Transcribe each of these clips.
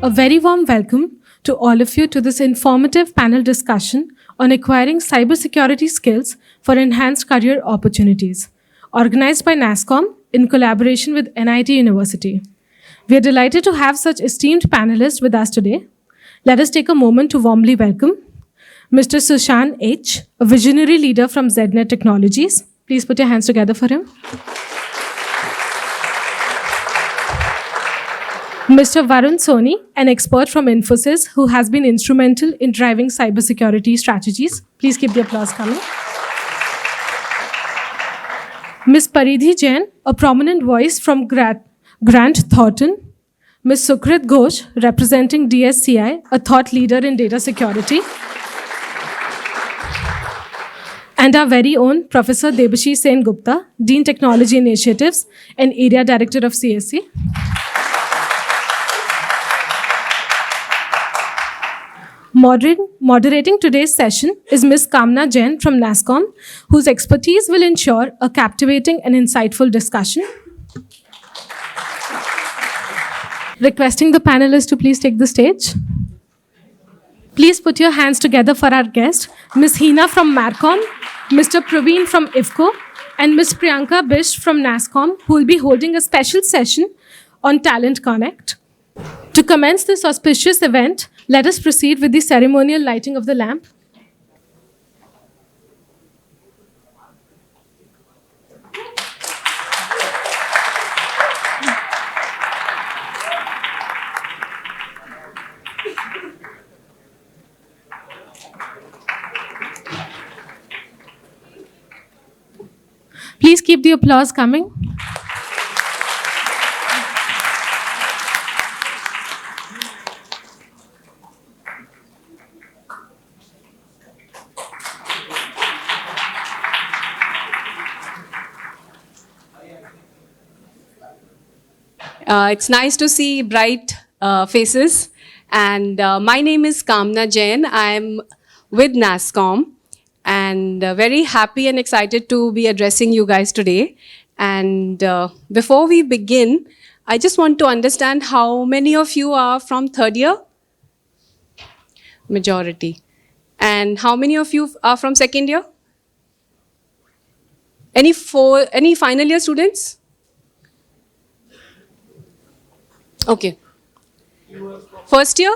A very warm welcome to all of you to this informative panel discussion on acquiring cybersecurity skills for enhanced career opportunities, organized by NASSCOM in collaboration with NIIT University. We are delighted to have such esteemed panelists with us today. Let us take a moment to warmly welcome Mr. Sushan Aich, a visionary leader from ZNet Technologies. Please put your hands together for him. Mr. Varun Soni, an expert from Infosys who has been instrumental in driving cybersecurity strategies. Please keep the applause coming. Ms. Paridhi Jain, a prominent voice from Grant Thornton. Ms. Sukrit Ghosh, representing DSCI, a thought leader in data security. And our very own Professor Debashis Sengupta, Dean Technology Initiatives and Area Director of CSC. Moderating today's session is Ms. Kaamna Jain from NASSCOM, whose expertise will ensure a captivating and insightful discussion. Requesting the panelists to please take the stage. Please put your hands together for our guest, Ms. Hina from MARCOM, Mr. Praveen from IFCO, and Ms. Priyanka Bish from NASSCOM, who will be holding a special session on Talent Connect. To commence this auspicious event, let us proceed with the ceremonial lighting of the lamp. Please keep the applause coming. It's nice to see bright faces. And my name is Kaamna Jain. I'm with NASSCOM and very happy and excited to be addressing you guys today. And before we begin, I just want to understand how many of you are from third year? Majority. And how many of you are from second year? Any final year students? Okay. First year?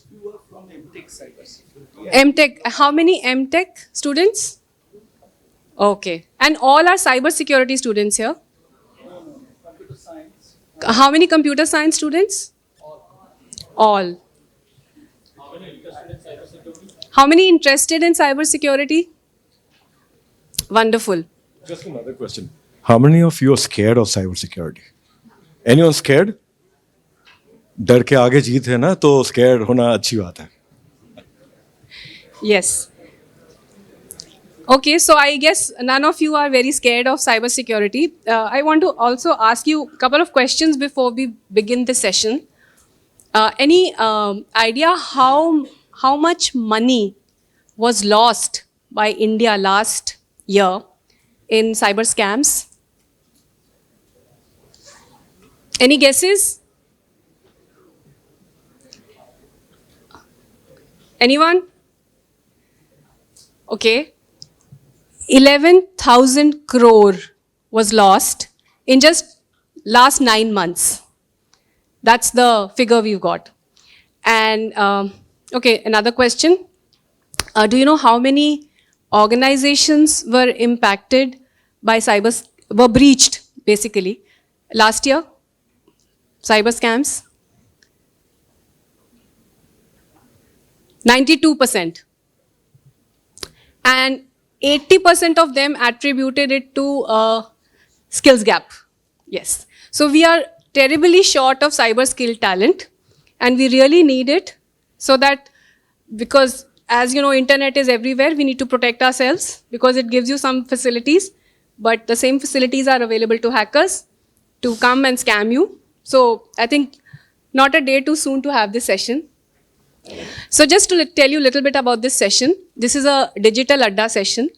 You were from MTech Cybersecurity. MTech. How many MTech students? Okay. And all are cybersecurity students here? No. Computer science. How many computer science students? All. How many interested in cybersecurity? Wonderful. Just another question. How many of you are scared of cybersecurity? Anyone scared? डर के आगे जीत है ना, तो scared होना अच्छी बात है. Yes. Okay, so I guess none of you are very scared of cybersecurity. I want to also ask you a couple of questions before we begin the session. Any idea how much money was lost by India last year in cyber scams? Any guesses? Anyone? Okay. 11,000 crore was lost in just last 9 months. That's the figure we've got. And okay, another question. Do you know how many organizations were impacted by were breached basically last year? Cyber scams? 92%. And 80% of them attributed it to skills gap. Yes. So we are terribly short of cyber skill talent and we really need it so that, because as you know, internet is everywhere, we need to protect ourselves because it gives you some facilities, but the same facilities are available to hackers to come and scam you. So I think not a day too soon to have this session. So just to tell you a little bit about this session, this is a Digital Adda session,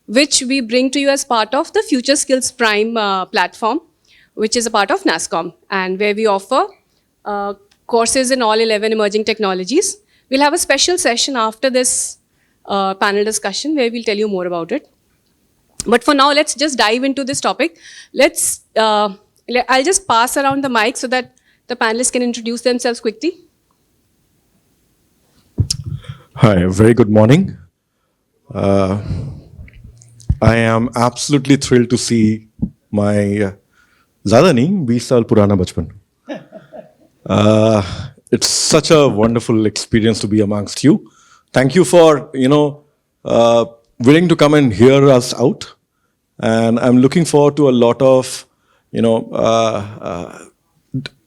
which we bring to you as part of the Future Skills Prime platform, which is a part of NASSCOM, and where we offer courses in all 11 emerging technologies. We'll have a special session after this panel discussion where we'll tell you more about it. But for now, let's just dive into this topic. I'll just pass around the mic so that the panelists can introduce themselves quickly. Hi, very good morning. I am absolutely thrilled to see my ज़्यादा नहीं 20 साल पुराना बचपन. It's such a wonderful experience to be amongst you. Thank you for willing to come and hear us out, and I'm looking forward to a lot of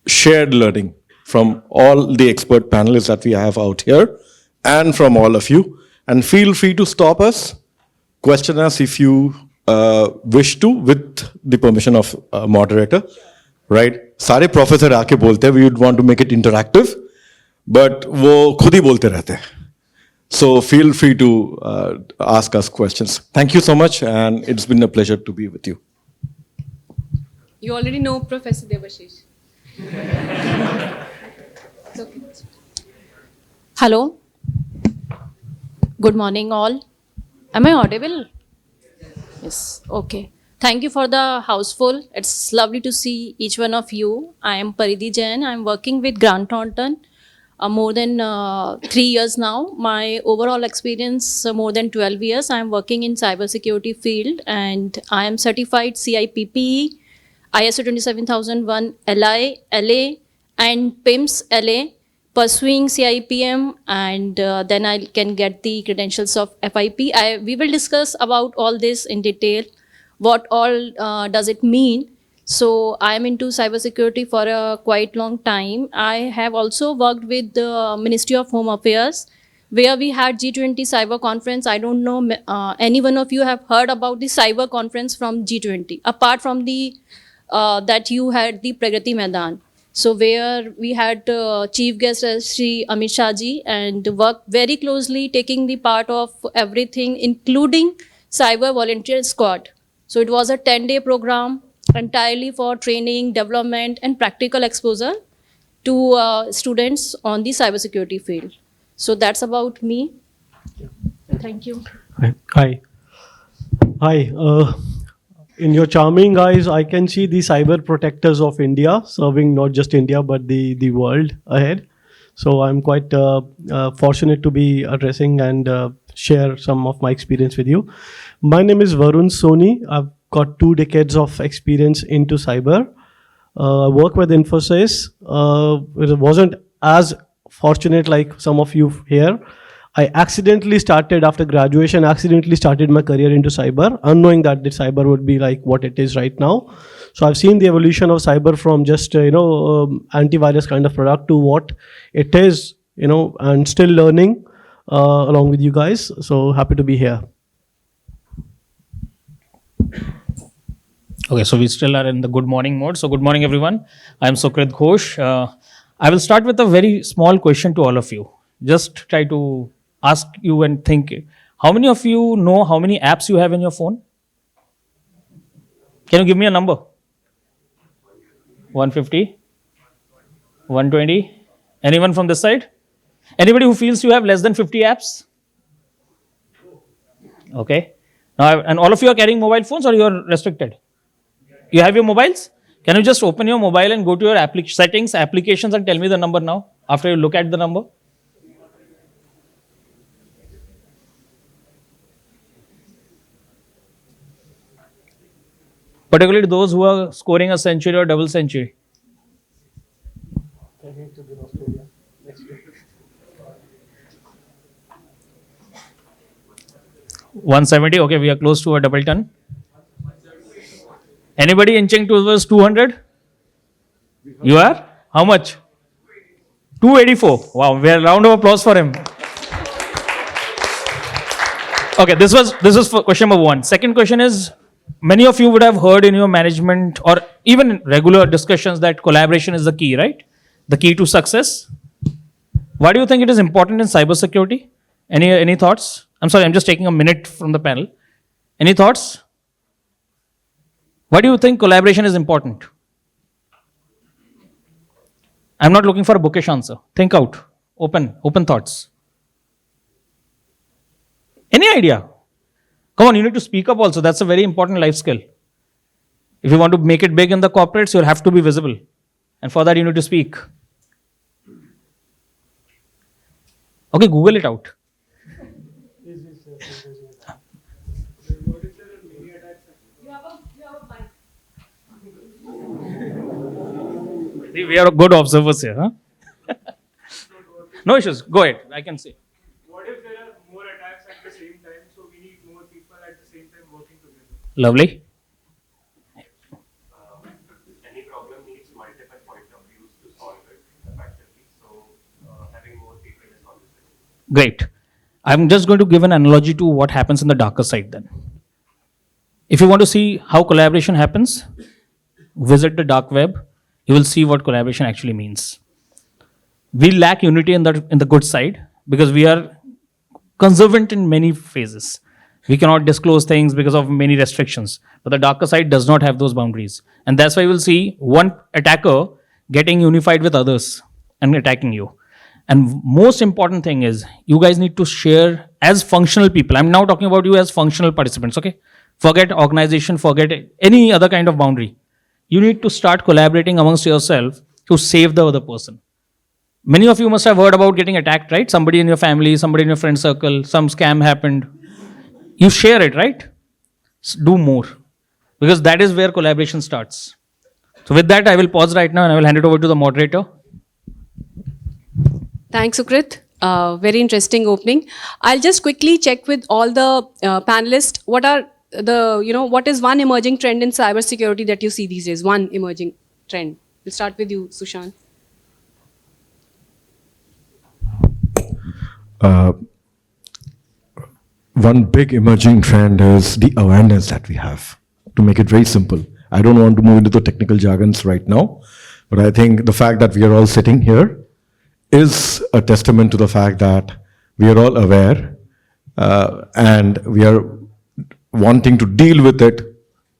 shared learning from all the expert panelists that we have out here, and from all of you. And feel free to stop us, question us if you wish to, with the permission of moderator. Right? सारे professor आके बोलते हैं we would want to make it interactive, but वो खुद ही बोलते रहते हैं. So feel free to ask us questions. Thank you so much, and it's been a pleasure to be with you. You already know Professor Debashis. Hello. Good morning, all. Am I audible? Yes. Okay. Thank you for the houseful. It's lovely to see each one of you. I am Paridhi Jain. I'm working with Grant Thornton more than 3 years now. My overall experience more than 12 years. I'm working in cybersecurity field, and I am certified CIPPE, ISO 27001 LI, LA, and PIMS LA, pursuing CIPM, and then I can get the credentials of FIP. We will discuss about all this in detail. What all does it mean? So I am into cybersecurity for a quite long time. I have also worked with the Ministry of Home Affairs, where we had G20 Cyber Conference. I don't know any one of you have heard about the Cyber Conference from G20, apart from the that you had the Pragati Maidan. So where we had chief guest Shri Amit Shah ji, and worked very closely, taking the part of everything, including Cyber Volunteer Squad. So it was a 10-day program entirely for training, development, and practical exposure to students on the cybersecurity field. So that's about me. Thank you. Hi. In your charming eyes, I can see the cyber protectors of India, serving not just India, but the world ahead. So I'm quite fortunate to be addressing and share some of my experience with you. My name is Varun Soni. I've got 2 decades of experience into cyber. I work with Infosys. It wasn't as fortunate like some of you here. I accidentally started, after graduation, my career into cyber, unknowing that the cyber would be like what it is right now. So I've seen the evolution of cyber from just, antivirus kind of product to what it is, and still learning along with you guys. So happy to be here. Okay, so we still are in the good morning mode. So good morning, everyone. I'm Sukrit, Ghosh. I will start with a very small question to all of you. Just try to ask you and think. How many of you know how many apps you have in your phone? Can you give me a number? 150? 120? Anyone from this side? Anybody who feels you have less than 50 apps? Okay. Now, and all of you are carrying mobile phones, or you are restricted? You have your mobiles? Can you just open your mobile and go to your settings, applications, and tell me the number now, after you look at the number? Particularly those who are scoring a century or double century. 170. Okay, we are close to a double ton. Anybody inching towards 200? You are? How much? 284. Wow, we are a round of applause for him. Okay, this was for question number 1. Second question is, many of you would have heard in your management or even in regular discussions that collaboration is the key, right? The key to success. Why do you think it is important in cybersecurity? Any thoughts? I'm sorry, I'm just taking a minute from the panel. Any thoughts? Why do you think collaboration is important? I'm not looking for a bookish answer. Think out. Open thoughts. Any idea? Come on, you need to speak up also. That's a very important life skill. If you want to make it big in the corporates, you'll have to be visible. And for that, you need to speak. Okay, Google it out. See, we are good observers here, huh? No issues. Go ahead. I can see. What if there are more attacks at the same time, so we need more people at the same time working together? Lovely. Any problem needs multiple point of views to solve it effectively. So having more people is always good. Great. I'm just going to give an analogy to what happens in the darker side then. If you want to see how collaboration happens, visit the dark web. You will see what collaboration actually means. We lack unity in the good side because we are conservant in many phases. We cannot disclose things because of many restrictions. But the darker side does not have those boundaries. And that's why you will see one attacker getting unified with others and attacking you. And most important thing is you guys need to share as functional people. I'm now talking about you as functional participants, okay? Forget organization, forget any other kind of boundary. You need to start collaborating amongst yourself to save the other person. Many of you must have heard about getting attacked, right? Somebody in your family, somebody in your friend circle, some scam happened. You share it, right? Do more. Because that is where collaboration starts. So with that, I will pause right now and I will hand it over to the moderator. Thanks, Sukrit. Very interesting opening. I'll just quickly check with all the panelists. What is one emerging trend in cybersecurity that you see these days? One emerging trend. We'll start with you, Sushan. One big emerging trend is the awareness that we have. To make it very simple, I don't want to move into the technical jargons right now, but I think the fact that we are all sitting here is a testament to the fact that we are all aware and we are wanting to deal with it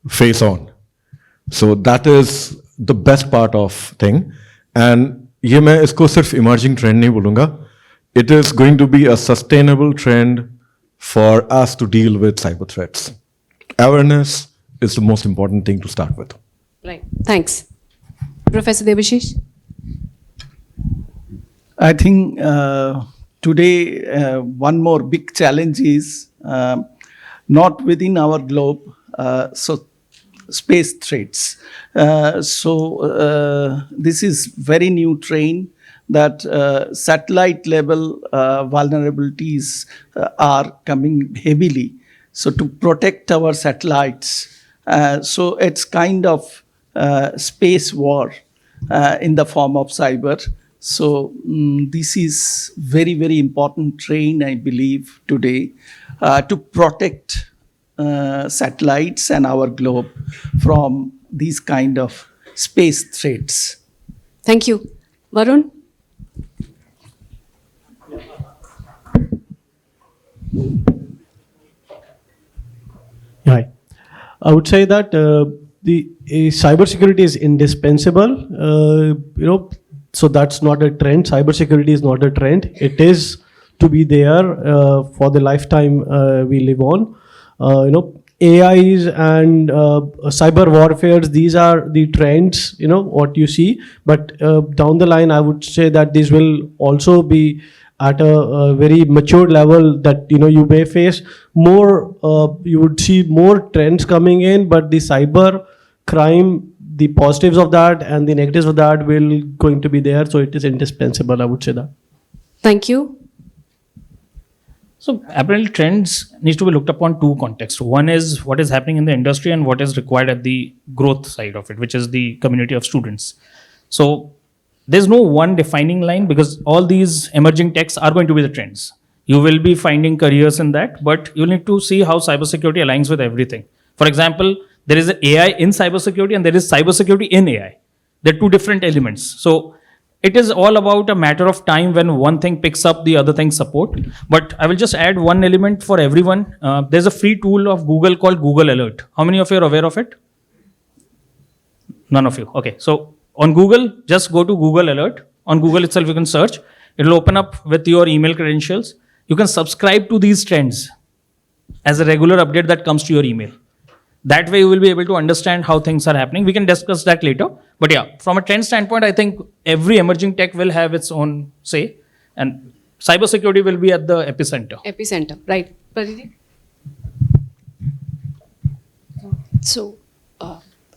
face on. So that is the best part of thing. And ये मैं इसको सिर्फ emerging trend नहीं बोलूँगा. It is going to be a sustainable trend for us to deal with cyber threats. Awareness is the most important thing to start with. Right. Thanks. Professor Debashis? I think today one more big challenge is not within our globe, so space threats. This is very new trend that satellite level vulnerabilities are coming heavily. So to protect our satellites, so it's kind of space war in the form of cyber. So this is very, very important trend, I believe, today to protect satellites and our globe from these kind of space threats. Thank you. Varun? Hi. I would say that the cybersecurity is indispensable. So that's not a trend. Cybersecurity is not a trend. It is to be there for the lifetime we live on. AIs and cyber warfare, these are the trends, what you see. But down the line, I would say that these will also be at a very mature level that, you may face more, you would see more trends coming in, but the cyber crime, the positives of that and the negatives of that will going to be there. So it is indispensable, I would say that. Thank you. So apparently trends needs to be looked upon two contexts. One is what is happening in the industry and what is required at the growth side of it, which is the community of students. So there's no one defining line because all these emerging techs are going to be the trends. You will be finding careers in that, but you need to see how cybersecurity aligns with everything. For example, there is AI in cybersecurity and there is cybersecurity in AI. They're two different elements. So it is all about a matter of time when one thing picks up, the other thing support. But I will just add one element for everyone. There's a free tool of Google called Google Alert. How many of you are aware of it? None of you. Okay. So on Google, just go to Google Alert On Google itself, you can search. It'll open up with your email credentials. You can subscribe to these trends as a regular update that comes to your email. That way you will be able to understand how things are happening. We can discuss that later. But yeah, from a trend standpoint, I think every emerging tech will have its own say. And cybersecurity will be at the epicenter. Epicenter, right. Paridhi? So,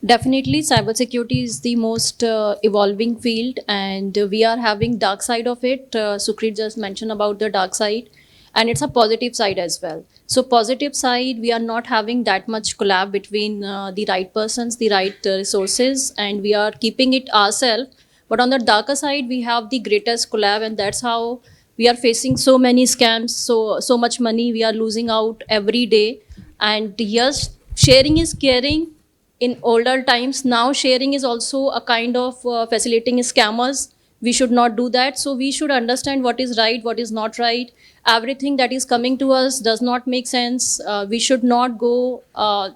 definitely cybersecurity is the most evolving field, and we are having dark side of it. Sukrit just mentioned about the dark side, and it's a positive side as well. So positive side, we are not having that much collab between the right persons, the right resources, and we are keeping it ourselves. But on the darker side, we have the greatest collab, and that's how we are facing so many scams, so much money we are losing out every day. And yes, sharing is caring. In older times, now sharing is also a kind of facilitating scammers. We should not do that. So we should understand what is right, what is not right. Everything that is coming to us does not make sense. We should not go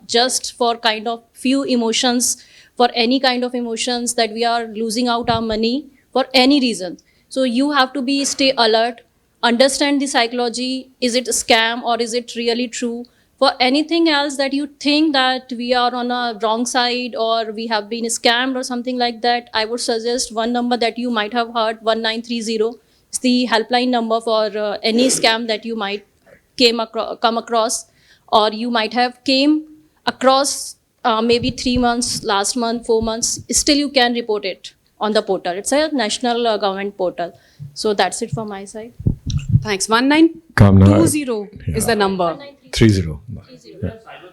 just for kind of few emotions, for any kind of emotions that we are losing out our money for any reason. So you have to stay alert, understand the psychology. Is it a scam or is it really true? For anything else that you think that we are on a wrong side or we have been scammed or something like that, I would suggest one number that you might have heard, 1930. It's the helpline number for any scam that you might come across, or you might have came across maybe 3 months, last month, 4 months. Still you can report it on the portal. It's a national government portal. So that's it from my side. Thanks. 1920 Kaamna, is the number. 30.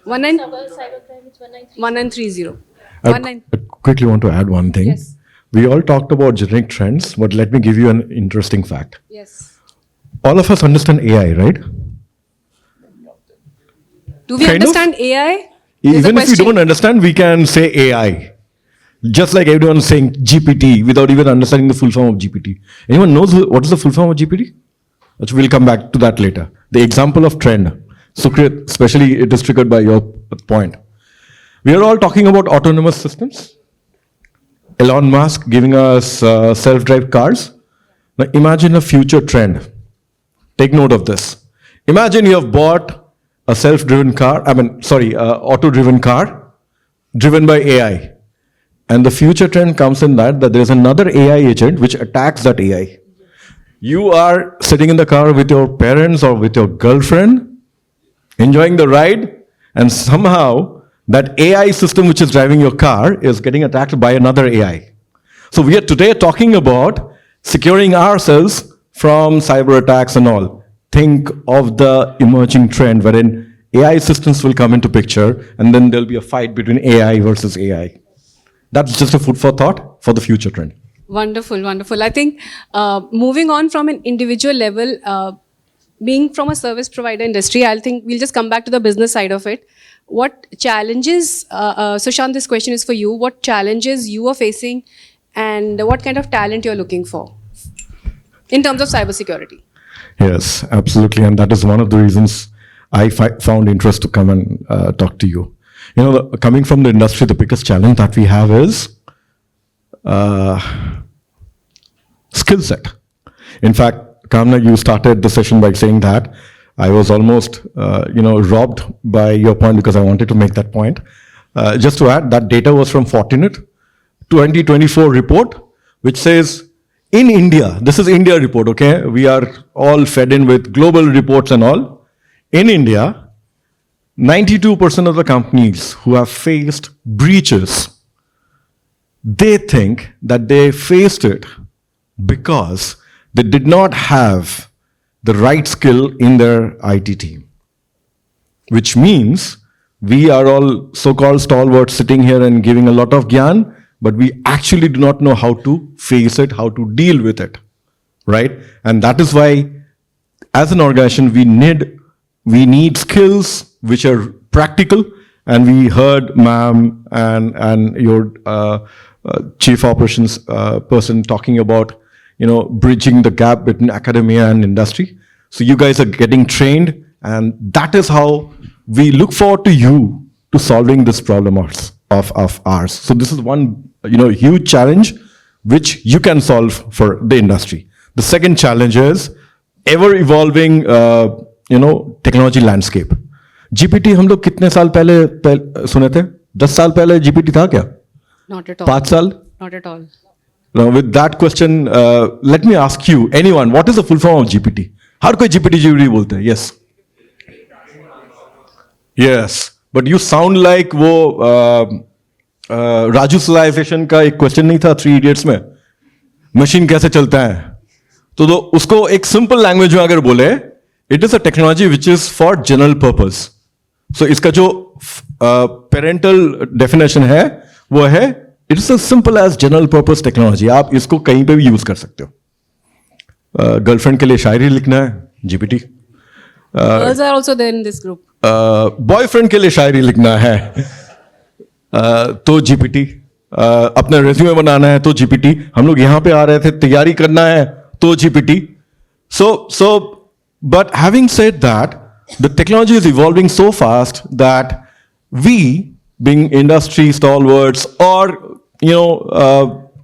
1930. I quickly want to add one thing. Yes. We all talked about generic trends, but let me give you an interesting fact. Yes. All of us understand AI, right? Do we Kind of. understand AI? There's a Even if we question. don't understand, we can say AI. Just like everyone is saying GPT without even understanding the full form of GPT. Anyone knows what is the full form of GPT? We'll come back to that later. The example of trend. Sukrit, especially it is triggered by your point. We are all talking about autonomous systems. Elon Musk giving us self-drive cars. Now imagine a future trend. Take note of this. Imagine you have bought a self-driven car, auto-driven car, driven by AI. And the future trend comes in that there is another AI agent which attacks that AI. You are sitting in the car with your parents or with your girlfriend, enjoying the ride, and somehow that AI system which is driving your car is getting attacked by another AI. So we are today talking about securing ourselves from cyber attacks and all. Think of the emerging trend wherein AI systems will come into picture and then there'll be a fight between AI versus AI. That's just a food for thought for the future trend. Wonderful, wonderful. I think moving on from an individual level, being from a service provider industry, I think we'll just come back to the business side of it. What challenges, Sushan, this question is for you. What challenges you are facing and what kind of talent you're looking for in terms of cybersecurity? Yes, absolutely. And that is one of the reasons I found interest to come and talk to you. You know, coming from the industry, the biggest challenge that we have is skill set. In fact, Kaamna, you started the session by saying that I was almost, robbed by your point because I wanted to make that point. Just to add, that data was from Fortinet 2024 report, which says in India, this is India report, okay? We are all fed in with global reports and all. In India, 92% of the companies who have faced breaches, they think that they faced it because they did not have the right skill in their IT team. Which means we are all so-called stalwarts sitting here and giving a lot of gyan, but we actually do not know how to face it, how to deal with it, right? And that is why, as an organization, we need skills which are practical. And we heard ma'am and your chief operations person talking about, bridging the gap between academia and industry. So you guys are getting trained, and that is how we look forward to you to solving this problem of ours. So this is one, huge challenge which you can solve for the industry. The second challenge is ever evolving, technology landscape. GPT हम लोग कितने साल पहले सुने थे? 10 साल पहले GPT था क्या? Not at all. 5 साल? Not at all. Now, with that question, let me ask you, anyone, what is the full form of GPT? हर कोई GPT बोलते हैं, yes. Yes, but you sound like वो राजुसलाइजेशन का एक क्वेश्चन नहीं था 3 Idiots में, मशीन कैसे चलता है? तो उसको एक सिंपल लैंग्वेज में अगर बोले, it is a technology which is for general purpose. So इसका जो पेरेंटल डेफिनेशन है वो है, it is simple as general purpose technology. आप इसको कहीं पे भी यूज कर सकते हो. गर्लफ्रेंड के लिए शायरी लिखना है, GPT. Girls are also there in this group. Boyfriend के लिए शायरी लिखना है तो जीपीटी. अपना रेज्यूमे बनाना है तो जीपीटी. हम लोग यहां पे आ रहे थे, तैयारी करना है तो GPT. So, but having said that, the technology is evolving so fast that we, being industry stalwarts or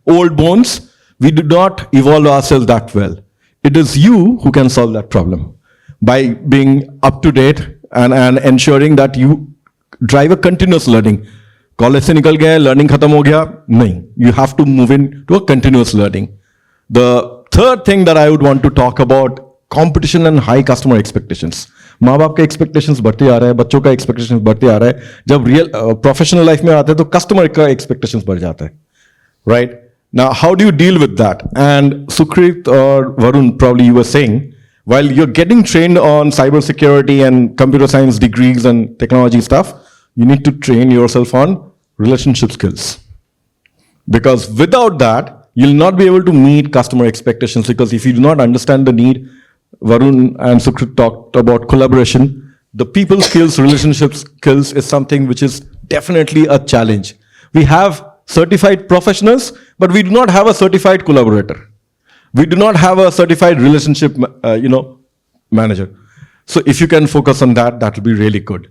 old bones, we do not evolve ourselves that well. It is you who can solve that problem by being up to date and ensuring that you drive a continuous learning. College se nikal gaya, learning khatam ho gaya? Nahin. You have to move into a continuous learning. The third thing that I would want to talk about, competition and high customer expectations. माँ बाप के expectations बढ़ते आ रहे हैं, बच्चों का expectations बढ़ते आ रहे हैं. जब real professional life में आते हैं तो customer का expectations बढ़ जाता है, right? Now, how do you deal with that? And Sukrit or Varun, probably you were saying, while you're getting trained on cybersecurity and computer science degrees and technology stuff, you need to train yourself on relationship skills. Because without that, you'll not be able to meet customer expectations, because if you do not understand the need, Varun and Sukrit talked about collaboration. The people skills, relationship skills is something which is definitely a challenge. We have certified professionals, but we do not have a certified collaborator. We do not have a certified relationship, manager. So if you can focus on that, that will be really good.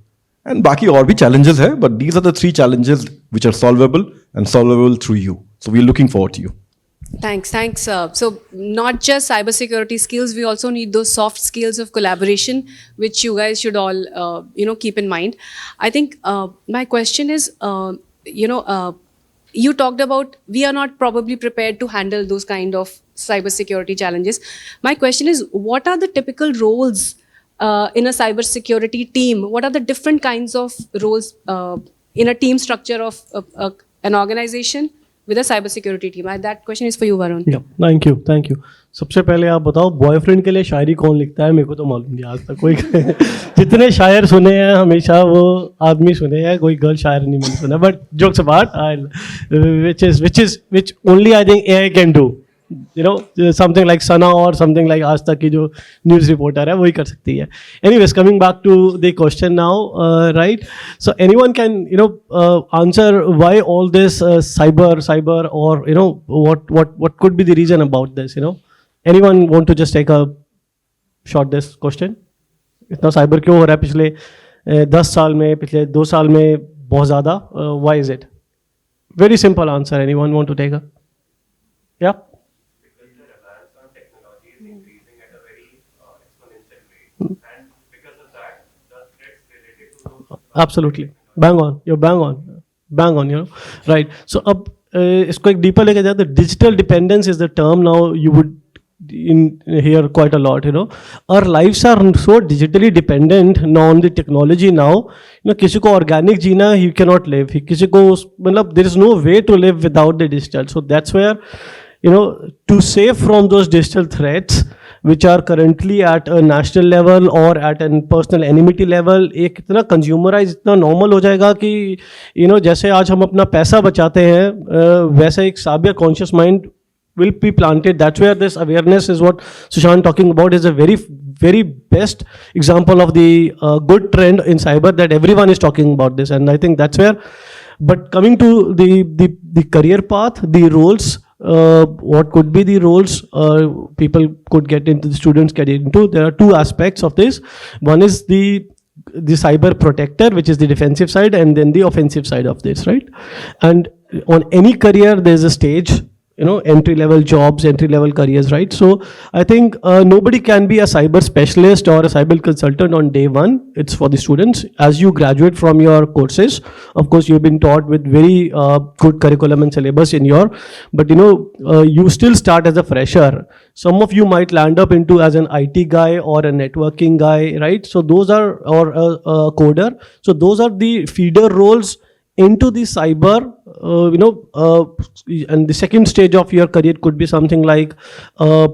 And बाकी और भी challenges है, but these are the 3 challenges which are solvable and solvable through you. So we're looking forward to you. Thanks. So not just cybersecurity skills, we also need those soft skills of collaboration, which you guys should all, keep in mind. I think my question is, you talked about we are not probably prepared to handle those kind of cybersecurity challenges. My question is, what are the typical roles in a cybersecurity team? What are the different kinds of roles in a team structure of an organization with a cybersecurity team? That question is for you, Varun. Yeah, thank you. सबसे पहले आप बताओ, boyfriend के लिए शायरी कौन लिखता है? मेरे को तो मालूम नहीं आज तक कोई. जितने शायर सुने हैं हमेशा वो आदमी सुने हैं, कोई गर्ल शायर नहीं मैंने सुना. But jokes apart, which only I think AI can do. Something like Sana or something like Aaj Tak की जो news reporter है वही कर सकती है. Anyways, coming back to the question now, right? So anyone can answer why all this cyber or what could be the reason about this? Anyone want to just take a shot this question? इतना cyber क्यों हो रहा है पिछले 10 साल में, पिछले 2 साल में बहुत ज़्यादा? Why is it? Very simple answer. Anyone want to take a? Yeah. Because the reliance on technology is increasing at a very exponential rate, and because of that, the threats related to those. Absolutely. Bang on. You're bang on. Right. So अब इसको एक deeper लेके जाते, digital dependence is the term now you would hear quite a lot. Our lives are so digitally dependent now on the technology now. किसी को organic Jeena, he cannot live. किसी को मतलब there is no way to live without the digital. So that's where to save from those digital threats which are currently at a national level or at a personal enmity level, एक इतना consumerize, इतना normal हो जाएगा कि जैसे आज हम अपना पैसा बचाते हैं वैसे एक साबिया conscious mind will be planted. That's where this awareness is what Sushan talking about is a very, very best example of the good trend in cyber that everyone is talking about this. And I think that's where, but coming to the career path, the roles, what could be the roles people could get into, the students get into. There are 2 aspects of this. One is the cyber protector, which is the defensive side, and then the offensive side of this, right? And on any career, there's a stage. entry-level jobs, entry-level careers, right? So I think nobody can be a cyber specialist or a cyber consultant on day one. It's for the students. As you graduate from your courses, of course, you've been taught with very good curriculum and syllabus in your, but you still start as a fresher. Some of you might land up into as an IT guy or a networking guy, right? So those are, or a coder. So those are the feeder roles into the cyber, and the second stage of your career could be something like a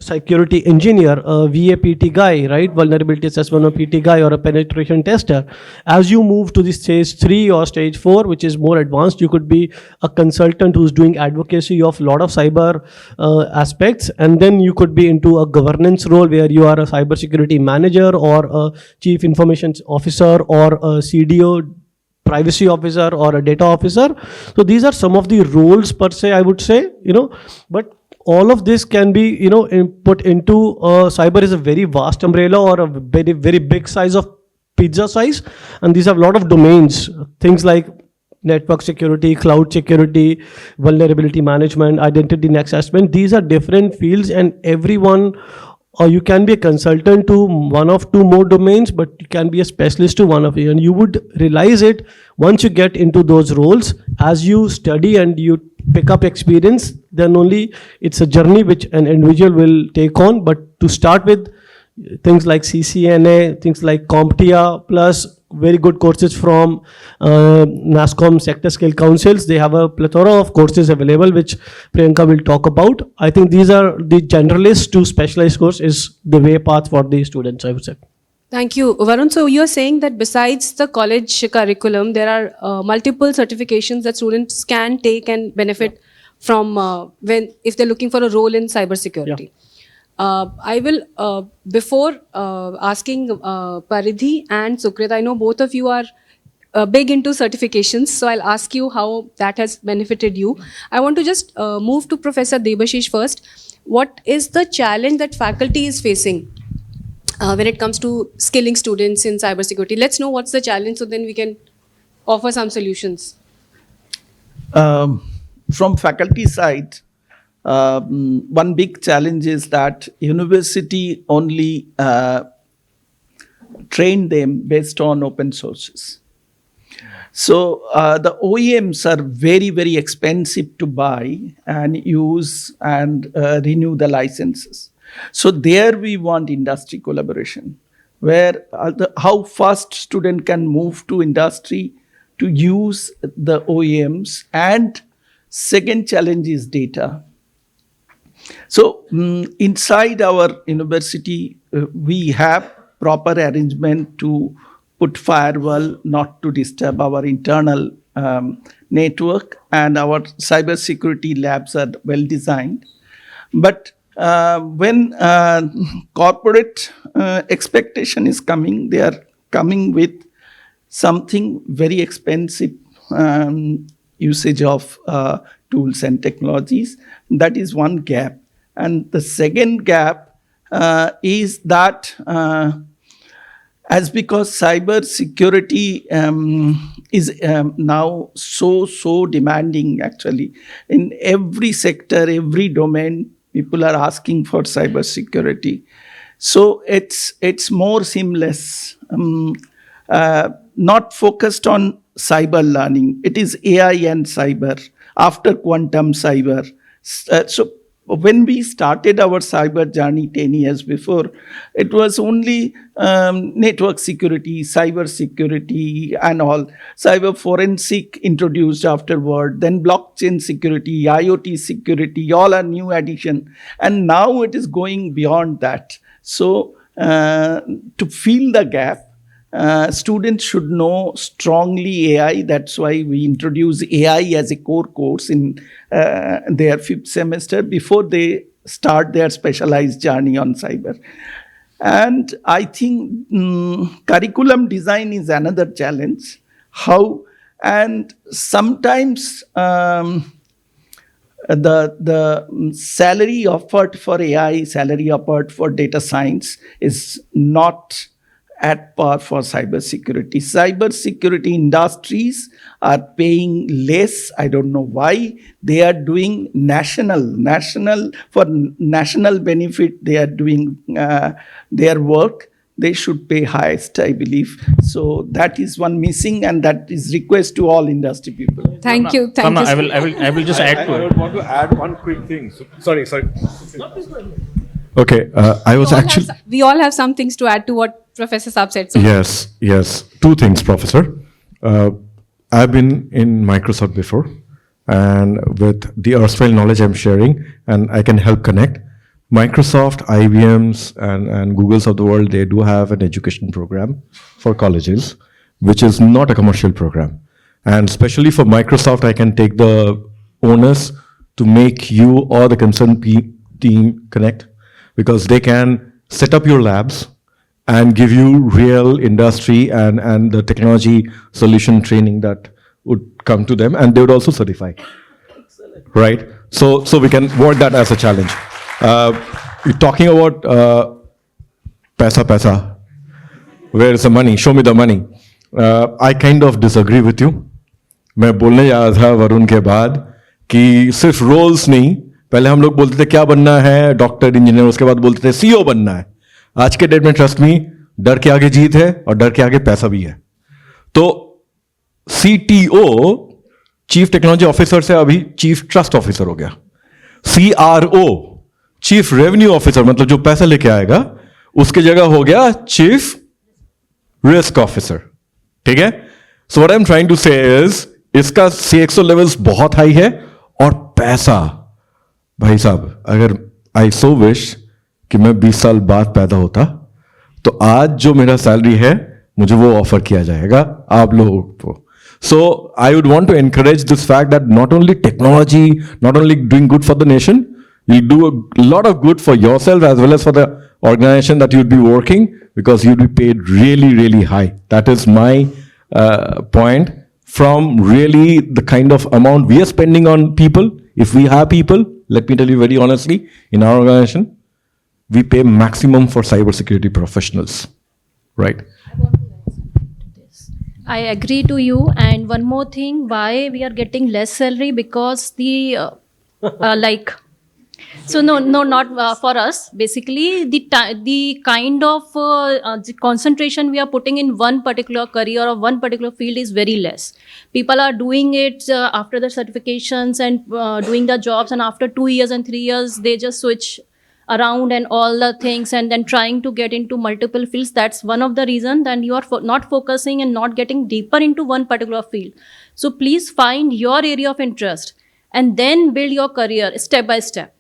security engineer, a VAPT guy, right? Vulnerability assessment or PT guy, or a penetration tester. As you move to the stage 3 or stage 4, which is more advanced, you could be a consultant who's doing advocacy of a lot of cyber aspects. And then you could be into a governance role where you are a cybersecurity manager or a chief information officer or a CDO, privacy officer, or a data officer. So these are some of the roles per se, I would say, but all of this can be, put into cyber is a very vast umbrella, or a very, very big size of pizza size. And these have a lot of domains, things like network security, cloud security, vulnerability management, identity and assessment. These are different fields, and everyone, or you can be a consultant to one of two more domains, but you can be a specialist to one of it. And you would realize it once you get into those roles. As you study and you pick up experience, then only it's a journey which an individual will take on. But to start with, things like CCNA, things like CompTIA, plus very good courses from NASSCOM sector skill councils. They have a plethora of courses available, which Priyanka will talk about. I think these are the generalist to specialized course is the way path for the students, I would say. Thank you, Varun. So you're saying that besides the college curriculum, there are multiple certifications that students can take and benefit from if they're looking for a role in cybersecurity. Yeah. I will, before asking Paridhi and Sukrit, I know both of you are big into certifications, so I'll ask you how that has benefited you. I want to just move to Professor Debashis first. What is the challenge that faculty is facing when it comes to skilling students in cybersecurity? Let's know what's the challenge, so then we can offer some solutions. From faculty side, one big challenge is that university only train them based on open sources. So the OEMs are very, very expensive to buy and use and renew the licenses. So there we want industry collaboration, where how fast student can move to industry to use the OEMs. And second challenge is data. So inside our university, we have proper arrangement to put firewall not to disturb our internal network, and our cybersecurity labs are well designed. But when corporate expectation is coming, they are coming with something very expensive usage of tools and technologies. That is one gap. And the second gap is that as because cyber security is now so demanding, actually, in every sector, every domain, people are asking for cyber security. So it's more seamless, not focused on cyber learning. It is AI and cyber, after quantum cyber. So when we started our cyber journey 10 years before, it was only network security, cyber security and all. Cyber forensic introduced afterward, then blockchain security, IoT security, all are new addition. And now it is going beyond that. So to fill the gap, students should know strongly AI. That's why we introduce AI as a core course in their 5th semester before they start their specialized journey on cyber. And I think curriculum design is another challenge. How, and sometimes the salary offered for AI, salary offered for data science is not at par for cybersecurity. Cybersecurity industries are paying less. I don't know why. They are doing national for national benefit. They are doing their work. They should pay highest, I believe. So that is one missing, and that is request to all industry people. Thank you. Thank Kaamna, you. I will just add to I it. would want to add one quick thing. Sorry. Okay, I was actually. We all have some things to add to what Professor Saab said. So Yes. Two things, Professor. I've been in Microsoft before, and with the erstwhile knowledge I'm sharing, and I can help connect. Microsoft, IBM's, and Google's of the world, they do have an education program for colleges, which is not a commercial program. And especially for Microsoft, I can take the onus to make you or the concerned team connect, because they can set up your labs and give you real industry and the technology solution training that would come to them, and they would also certify. Excellent. Right? So we can work that as a challenge. You're talking about paisa. Where is the money? Show me the money. I kind of disagree with you. मैं बोलने जा रहा था वरुण के बाद कि सिर्फ roles नहीं, पहले हम लोग बोलते थे क्या बनना है, डॉक्टर इंजीनियर, उसके बाद बोलते थे सीईओ बनना है. आज के डेट में ट्रस्ट मी, डर के आगे जीत है और डर के आगे पैसा भी है. तो CTO चीफ टेक्नोलॉजी ऑफिसर से अभी चीफ ट्रस्ट ऑफिसर हो गया. CRO चीफ रेवेन्यू ऑफिसर, मतलब जो पैसा लेके आएगा, उसकी जगह हो गया चीफ रिस्क ऑफिसर. ठीक है? So what I am trying to say is, इसका CXO लेवल्स बहुत हाई है, और पैसा, भाई साहब, अगर आई सो विश कि मैं 20 साल बाद पैदा होता, तो आज जो मेरा सैलरी है मुझे वो ऑफर किया जाएगा आप लोगों को. So I would want to encourage this fact that not only technology, not only doing good for the nation, you'll do a lot of good for yourself as well as for the organization that you'd be working, because you'd be paid really, really high. That is my point. From really the kind of amount we are spending on people, if we have people, let me tell you very honestly, in our organization, we pay maximum for cybersecurity professionals, right? I agree to you. And one more thing, why we are getting less salary? Because the so no, not for us. Basically, the kind of the concentration we are putting in one particular career or one particular field is very less. People are doing it after the certifications and doing the jobs, and after 2 years and 3 years, they just switch around and all the things, and then trying to get into multiple fields. That's one of the reasons. Then you are not focusing and not getting deeper into one particular field. So please find your area of interest and then build your career step by step.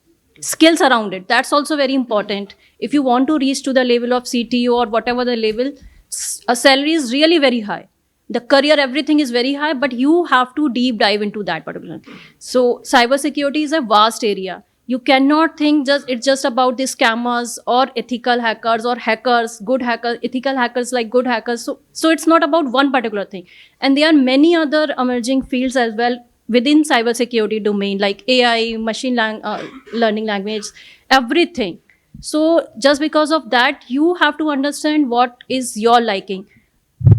Skills around it, that's also very important. If you want to reach to the level of CTO or whatever the level, a salary is really very high. The career, everything is very high, but you have to deep dive into that particular. So cybersecurity is a vast area. You cannot think it's just about the scammers or ethical hackers or hackers, good hackers, ethical hackers like good hackers. So it's not about one particular thing. And there are many other emerging fields as well within cybersecurity domain, like AI, machine learning language, everything. So just because of that, you have to understand what is your liking.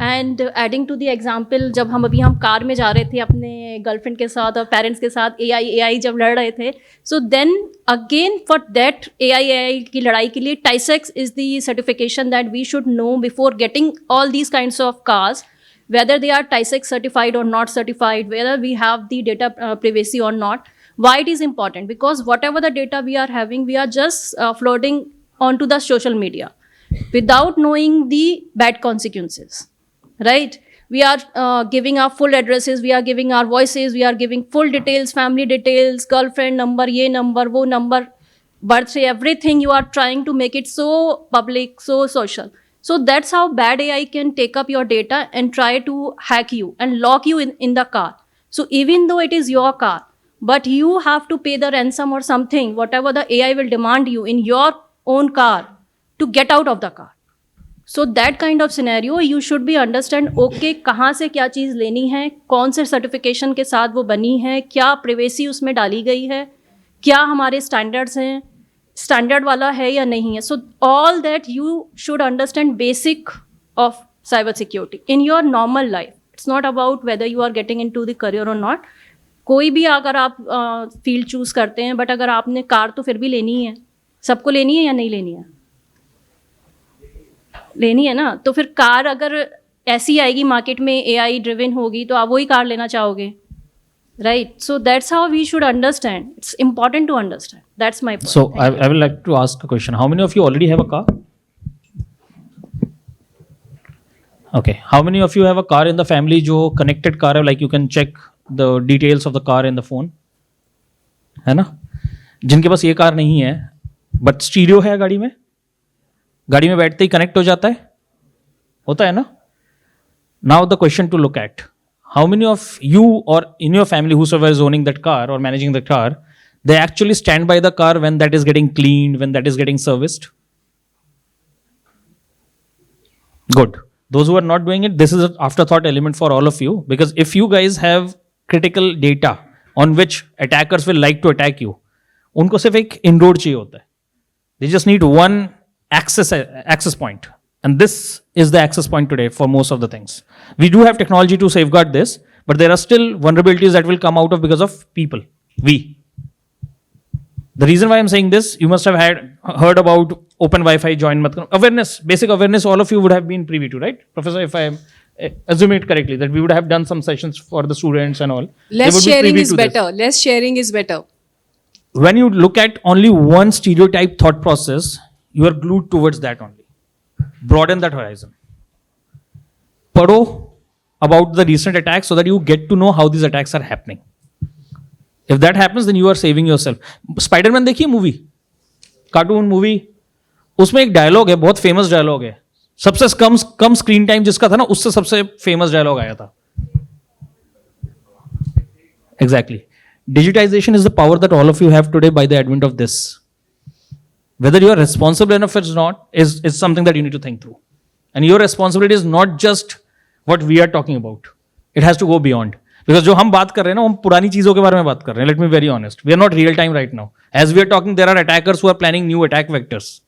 And adding to the example, जब हम car में जा रहे थे अपने girlfriend के साथ और पेरेंट्स के साथ, AI जब लड़ रहे थे, so then again for that AI की लड़ाई के लिए TISAX is the certification that we should know before getting all these kinds of cars, whether they are TISAX certified or not certified, whether we have the data privacy or not. Why it is important? Because whatever the data we are having, we are just floating onto the social media without knowing the bad consequences. Right? We are giving our full addresses, we are giving our voices, we are giving full details, family details, girlfriend number, ye number, wo number, birthday, everything. You are trying to make it so public, so social. So that's how bad AI can take up your data and try to hack you and lock you in the car. So even though it is your car, but you have to pay the ransom or something, whatever the AI will demand you in your own car to get out of the car. So that kind of scenario, you should be understand, okay, कहाँ से क्या चीज़ लेनी है, कौन से certification के साथ वो बनी है, क्या प्राइवेसी उसमें डाली गई है, क्या हमारे स्टैंडर्ड्स हैं, स्टैंडर्ड वाला है या नहीं है. So all that you should understand basic of cybersecurity in your normal life. It's not about whether you are getting into the career or not. कोई भी अगर आप फील्ड चूज करते हैं, बट अगर आपने कार तो फिर भी लेनी है, सबको लेनी है या नहीं लेनी है? लेनी है ना. तो फिर कार अगर ऐसी आएगी मार्केट में, AI ड्रिवन होगी, तो आप वही कार लेना चाहोगे, right? So that's how we should understand. It's important to understand. That's my point. So I would like to ask a question. How many of you already have a car? Okay. How many of you have a car in the family जो connected car है, like you can check the details of the car in the phone? है ना? जिनके पास ये car नहीं है, but stereo है गाड़ी में, गाड़ी में बैठते ही कनेक्ट हो जाता है, होता है ना? Now the question to look at: how many of you or in your family, whosoever is owning that car or managing the car, they actually stand by the car when that is getting cleaned, when that is getting serviced? Good. Those who are not doing it, this is an afterthought element for all of you, because if you guys have critical data on which attackers will like to attack you, उनको सिर्फ एक inroad चाहिए होता है. They just need one access point. And this is the access point today for most of the things. We do have technology to safeguard this, but there are still vulnerabilities that will come out of because of people. We. The reason why I'm saying this, you must have heard about open Wi-Fi, join mat karo. Awareness, basic awareness, all of you would have been privy to, right? Professor, if I am assuming it correctly, that we would have done some sessions for the students and all. Less sharing is better. Less sharing is better. When you look at only one stereotype thought process, you are glued towards that only. Broaden that horizon. Pado about the recent attacks so that you get to know how these attacks are happening. If that happens, then you are saving yourself. Spider-Man देखिए movie, cartoon movie, उसमें एक dialogue है, बहुत famous dialogue है. सबसे कम screen time जिसका था ना, उससे सबसे फेमस डायलॉग आया था. Exactly. Digitization is the power that all of you have today by the advent of this. Whether you are responsible enough or not is something that you need to think through. And your responsibility is not just what we are talking about. It has to go beyond. Because जो हम बात कर रहे हैं ना, हम पुरानी चीजों के बारे में बात कर रहे हैं. Let me be very honest. We are not real time right now. As we are talking, there are attackers who are planning new attack vectors.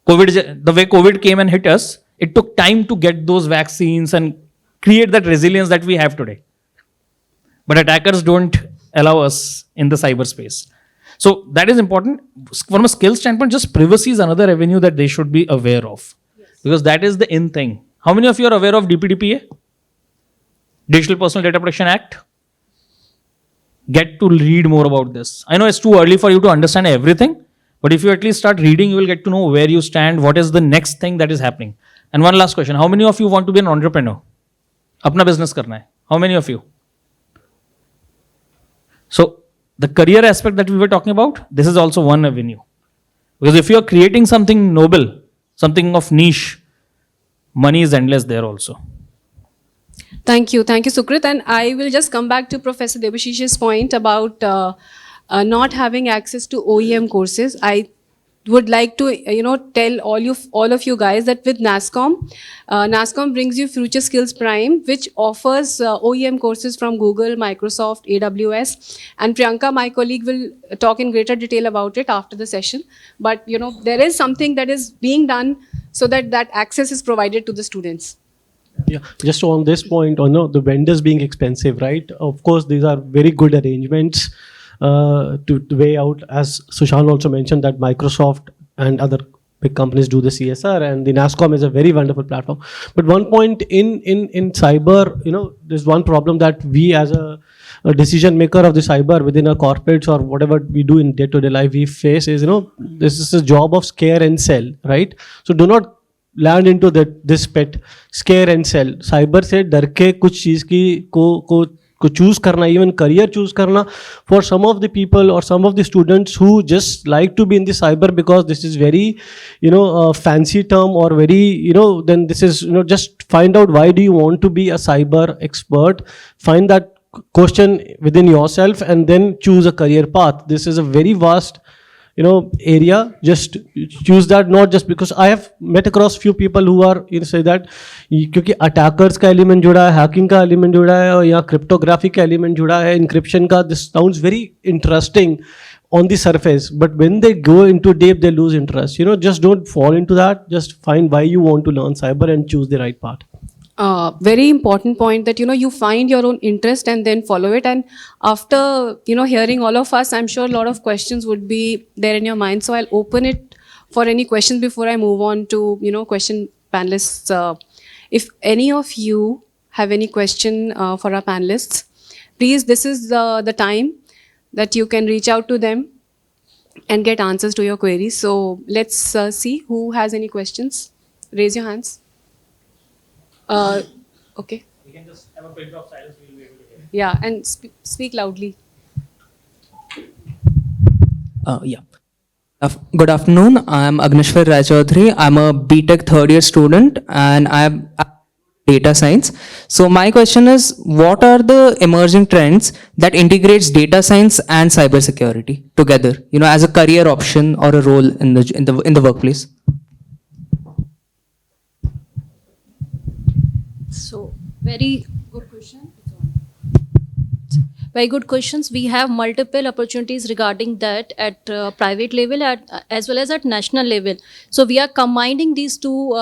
The way COVID came and hit us, it took time to get those vaccines and create that resilience that we have today. But attackers don't allow us in the cyberspace. So that is important. From a skill standpoint, just privacy is another avenue that they should be aware of. Yes. Because that is the in thing. How many of you are aware of DPDPA? Digital Personal Data Protection Act? Get to read more about this. I know it's too early for you to understand everything, but if you at least start reading, you will get to know where you stand, what is the next thing that is happening. And one last question. How many of you want to be an entrepreneur? Apna business karna hai. How many of you? So, the career aspect that we were talking about, this is also one avenue. Because if you are creating something noble, something of niche, money is endless there also. Thank you, Sukrit. And I will just come back to Professor Debashish's point about not having access to OEM courses. I would like to tell all of you guys that with NASSCOM brings you Future Skills Prime, which offers OEM courses from Google, Microsoft, AWS, and Priyanka, my colleague, will talk in greater detail about it after the session. But there is something that is being done so that access is provided to the students. Yeah, just on this point, the vendors being expensive, right? Of course, these are very good arrangements to weigh out, as Sushan also mentioned, that Microsoft and other big companies do the CSR, and the NASSCOM is a very wonderful platform. But one point in cyber, there's one problem that we as a decision maker of the cyber within our corporates or whatever we do in day-to-day life, we face is, this is a job of scare and sell, right? So do not land into this pet, scare and sell. Cyber से डर के कुछ चीज़ की को choose करना, even career choose करना, for some of the people or some of the students who just like to be in the cyber because this is very, a fancy term or very, then this is, just find out why do you want to be a cyber expert, find that question within yourself and then choose a career path. This is a very vast area. Just choose that, not just because I have met across few people who are say that क्योंकि attackers का element जुड़ा है, hacking का element जुड़ा है, और यहाँ cryptography का element जुड़ा है, encryption का. This sounds very interesting. on the surface, but when they go into deep, they lose interest. Just don't fall into that. Just find why you want to learn cyber and choose the right path. Very important point that, you find your own interest and then follow it. And after, hearing all of us, I'm sure a lot of questions would be there in your mind. So I'll open it for any questions before I move on to, question panelists. If any of you have any question for our panelists, please, this is the time that you can reach out to them and get answers to your queries. So let's see who has any questions. Raise your hands. Okay. We can just have a period of silence, we'll be able to hear. Yeah, and speak loudly. Yeah. Good afternoon. I'm Agnishwar Raichaudhary. I'm a BTech third year student and I'm data science. So my question is, what are the emerging trends that integrates data science and cybersecurity together, as a career option or a role in the workplace? So, very good question. Very good questions. We have multiple opportunities regarding that at private level as well as at national level. So we are combining these two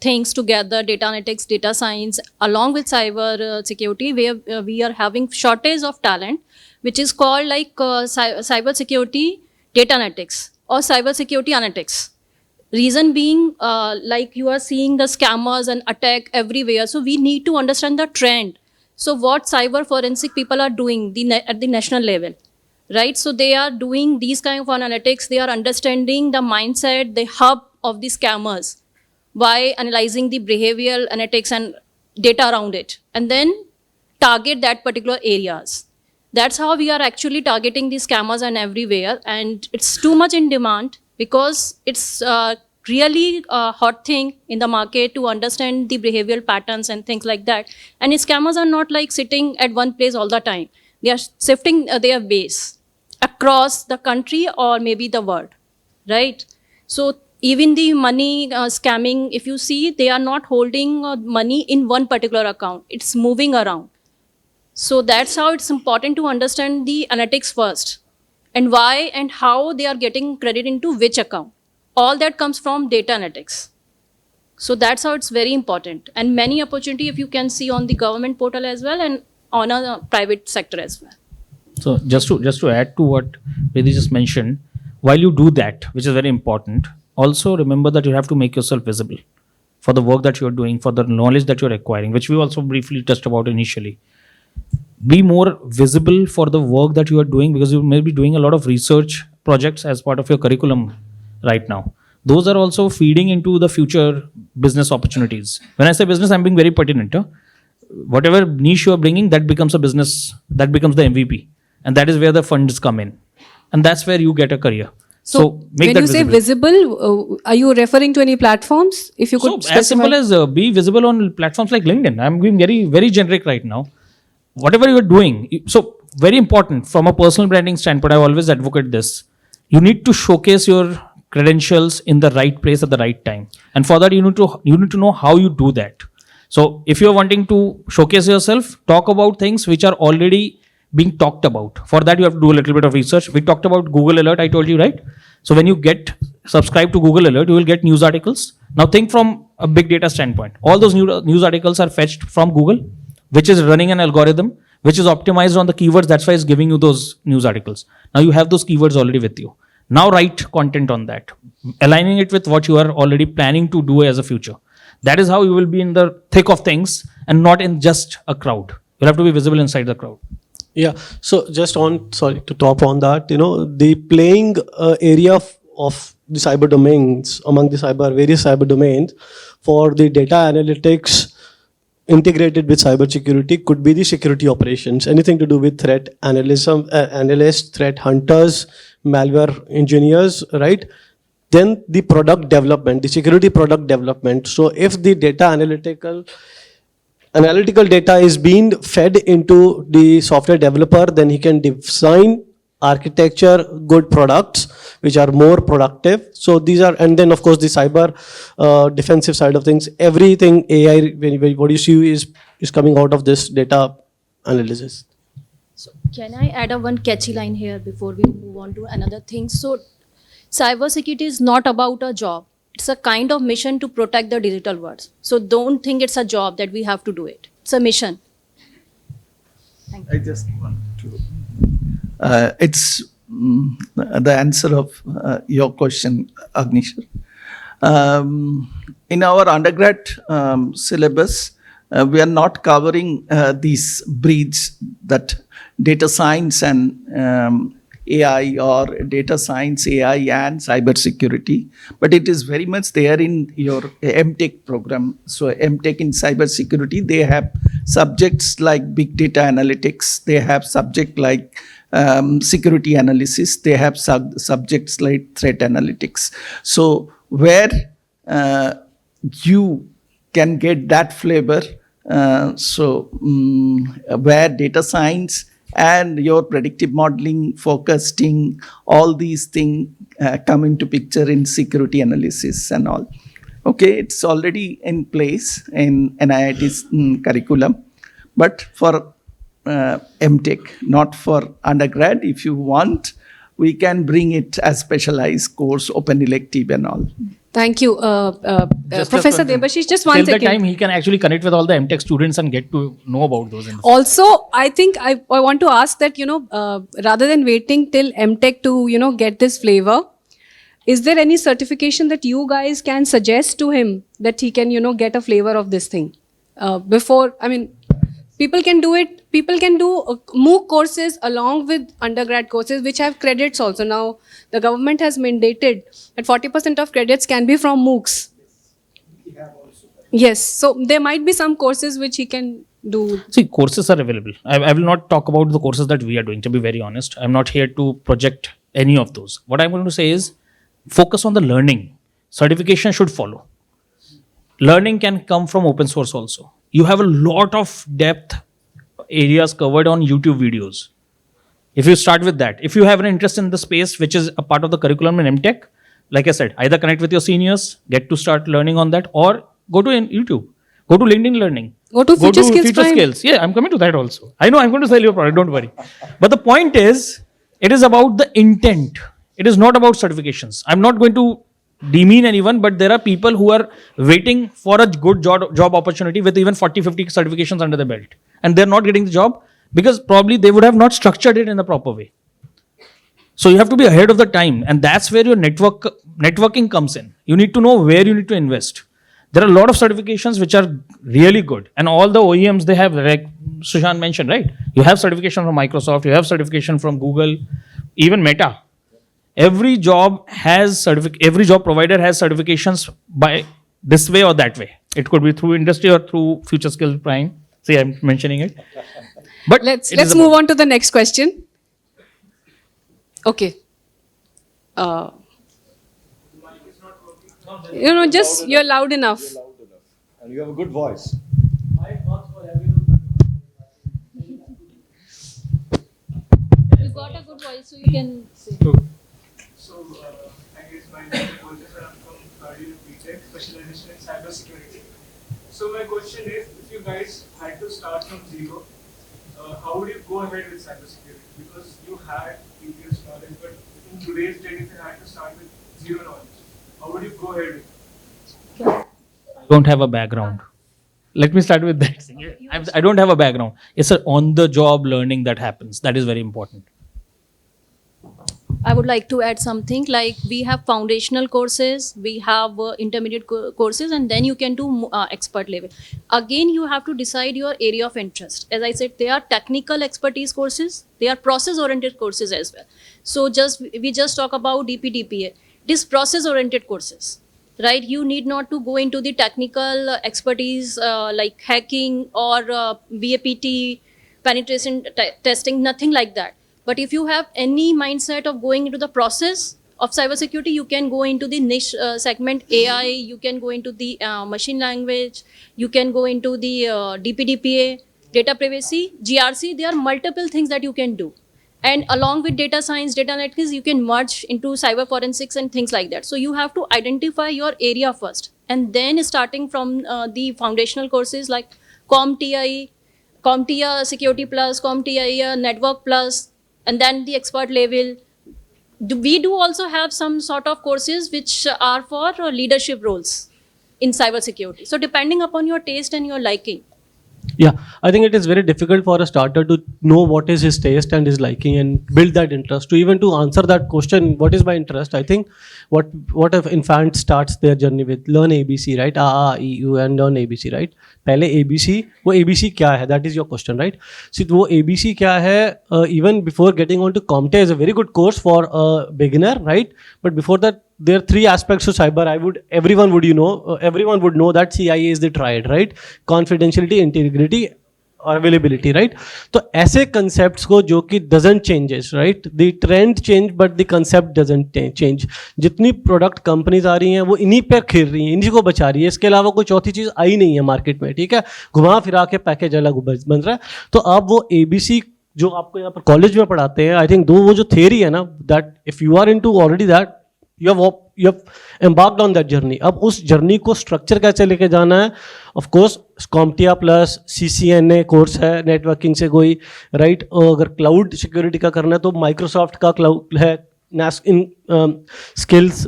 things together, data analytics, data science, along with cyber security, where we are having shortage of talent, which is called like cyber security data analytics or cyber security analytics. Reason being, like you are seeing the scammers and attack everywhere. So we need to understand the trend. So what cyber forensic people are doing at the national level, right? So they are doing these kind of analytics. They are understanding the mindset, the hub of the scammers by analyzing the behavioral analytics and data around it, and then target that particular areas. That's how we are actually targeting these scammers and everywhere. And it's too much in demand because it's really a hot thing in the market to understand the behavioral patterns and things like that. And scammers are not like sitting at one place all the time. They are shifting their base across the country or maybe the world, right? So even the money scamming, if you see, they are not holding money in one particular account. It's moving around. So that's how it's important to understand the analytics first and why and how they are getting credit into which account. All that comes from data analytics. So that's how it's very important. And many opportunity, if you can see on the government portal as well and on a private sector as well. So just to add to what Paridhi just mentioned, while you do that, which is very important, also remember that you have to make yourself visible for the work that you're doing, for the knowledge that you're acquiring, which we also briefly touched about initially. Be more visible for the work that you are doing, because you may be doing a lot of research projects as part of your curriculum right now. Those are also feeding into the future business opportunities. When I say business, I'm being very pertinent. Whatever niche you are bringing, that becomes a business, that becomes the MVP. And that is where the funds come in. And that's where you get a career. So make when that you say visible, are you referring to any platforms? If you could specify. As simple as be visible on platforms like LinkedIn. I'm being very, very generic right now. Whatever you're doing. So very important from a personal branding standpoint, I always advocate this. You need to showcase your credentials in the right place at the right time. And for that, you need to know how you do that. So if you're wanting to showcase yourself, talk about things which are already being talked about. For that, you have to do a little bit of research. We talked about Google Alert, I told you, right? So when you get subscribed to Google Alert, you will get news articles. Now think from a big data standpoint. All those news articles are fetched from Google, which is running an algorithm, which is optimized on the keywords. That's why it's giving you those news articles. Now you have those keywords already with you. Now write content on that, aligning it with what you are already planning to do as a future. That is how you will be in the thick of things and not in just a crowd. You'll have to be visible inside the crowd. Yeah. So just to top on that, the playing area of the cyber domains, among the various cyber domains for the data analytics integrated with cybersecurity could be the security operations, anything to do with threat analysts, threat hunters, malware engineers, right? Then the product development, the security product development. So if the data analytical data is being fed into the software developer, then he can design architecture good products which are more productive. So these are, and then of course the cyber defensive side of things, everything AI, what you see is coming out of this data analysis. So can I add a one catchy line here before we move on to another thing? So cybersecurity is not about a job. It's a kind of mission to protect the digital world. So don't think it's a job that we have to do it. It's a mission. I just want to. It's the answer of your question, Agnishwar. In our undergrad syllabus, we are not covering these breeds, that data science and AI, or data science, AI and cybersecurity, but it is very much there in your MTech program. So MTech in cybersecurity, they have subjects like big data analytics, they have subject like security analysis, they have subjects like threat analytics. So where you can get that flavor, where data science and your predictive modeling, forecasting, all these things come into picture in security analysis and all. Okay, it's already in place in NIIT's curriculum, but for MTech, not for undergrad. If you want, we can bring it as specialized course, open elective and all. Thank you. Professor Debashis, just one Till second. the time he can actually connect with all the MTech students and get to know about those. Also, I think I want to ask that, rather than waiting till MTech to, get this flavor, is there any certification that you guys can suggest to him that he can, get a flavor of this thing? People can do it. People can do MOOC courses along with undergrad courses, which have credits also. Now, the government has mandated that 40% of credits can be from MOOCs. Yes, so there might be some courses which he can do. See, courses are available. I will not talk about the courses that we are doing, to be very honest. I'm not here to project any of those. What I'm going to say is focus on the learning. Certification should follow. Learning can come from open source also. You have a lot of depth areas covered on YouTube videos. If you start with that, if you have an interest in the space, which is a part of the curriculum in MTech, like I said, either connect with your seniors, get to start learning on that, or go to YouTube, go to LinkedIn Learning, Go to Future Skills. Yeah, I'm coming to that also. I know I'm going to sell your product, don't worry. But the point is, it is about the intent. It is not about certifications. I'm not going to demean anyone, but there are people who are waiting for a good job opportunity with even 40-50 certifications under the belt, and they're not getting the job because probably they would have not structured it in the proper way. So you have to be ahead of the time, and that's where your networking comes in. You need to know where you need to invest. There are a lot of certifications which are really good, and all the OEMs, they have, like Sushan mentioned, right? You have certification from Microsoft, you have certification from Google, even Meta. Every job provider has certifications by this way or that way. It could be through industry or through Future Skills Prime. See, I'm mentioning it. But Let's move on to the next question. Okay. Just you're loud enough. And you have a good voice. You got a good voice, so you can say. So, I guess my name is Ghosh, I'm from Paridhi BTech, specialization in cybersecurity. So my question is, if you guys had to start from zero, how would you go ahead with cybersecurity? Because you had previous knowledge, but in today's day, if you had to start with zero knowledge, how would you go ahead with it? I don't have a background. Let me start with that. I don't have a background. It's an on-the-job learning that happens. That is very important. I would like to add something like we have foundational courses, we have intermediate courses, and then you can do expert level. Again, you have to decide your area of interest. As I said, they are technical expertise courses, they are process-oriented courses as well. So we just talk about DPDPA. These process-oriented courses, right? You need not to go into the technical expertise like hacking or VAPT, penetration testing, nothing like that. But if you have any mindset of going into the process of cybersecurity, you can go into the niche segment AI, you can go into the machine language, you can go into the DPDPA, data privacy, GRC. There are multiple things that you can do. And along with data science, data analytics, you can merge into cyber forensics and things like that. So you have to identify your area first. And then starting from the foundational courses like CompTI, CompTIA Security Plus, CompTIA Network Plus, and then the expert level. We do also have some sort of courses which are for leadership roles in cybersecurity. So depending upon your taste and your liking. Yeah, I think it is very difficult for a starter to know what is his taste and his liking and build that interest. To answer that question, what is my interest? I think what if infant starts their journey with learn ABC, right? A, E, U, and learn ABC, right? पहले ABC, वो ABC क्या है? That is your question, right? So वो ABC क्या है? Even before getting on to CompTIA is a very good course for a beginner, right? But before that, there are three aspects to cyber. Everyone would know that CIA is the triad, right? Confidentiality, integrity, or availability, right? तो ऐसे concepts को जो कि doesn't changes, right? The trend change but the concept doesn't change. जितनी product companies आ रही हैं वो इन्हीं पर खेल रही हैं, इन्हीं को बचा रही है. इसके अलावा कोई चौथी चीज़ आई नहीं है मार्केट में, ठीक है? घुमा फिरा के पैकेज अलग बन रहा है. तो आप वो ABC जो आपको यहाँ पर कॉलेज में पढ़ाते हैं, आई थिंक वो जो theory है ना, that if you are into already that, you have embarked on that journey. अब उस जर्नी को स्ट्रक्चर कैसे लेके जाना है? Of course CompTIA plus CCNA course है, नेटवर्किंग से कोई, राइट? अगर क्लाउड सिक्योरिटी का करना है तो माइक्रोसॉफ्ट का क्लाउड है, स्किल्स,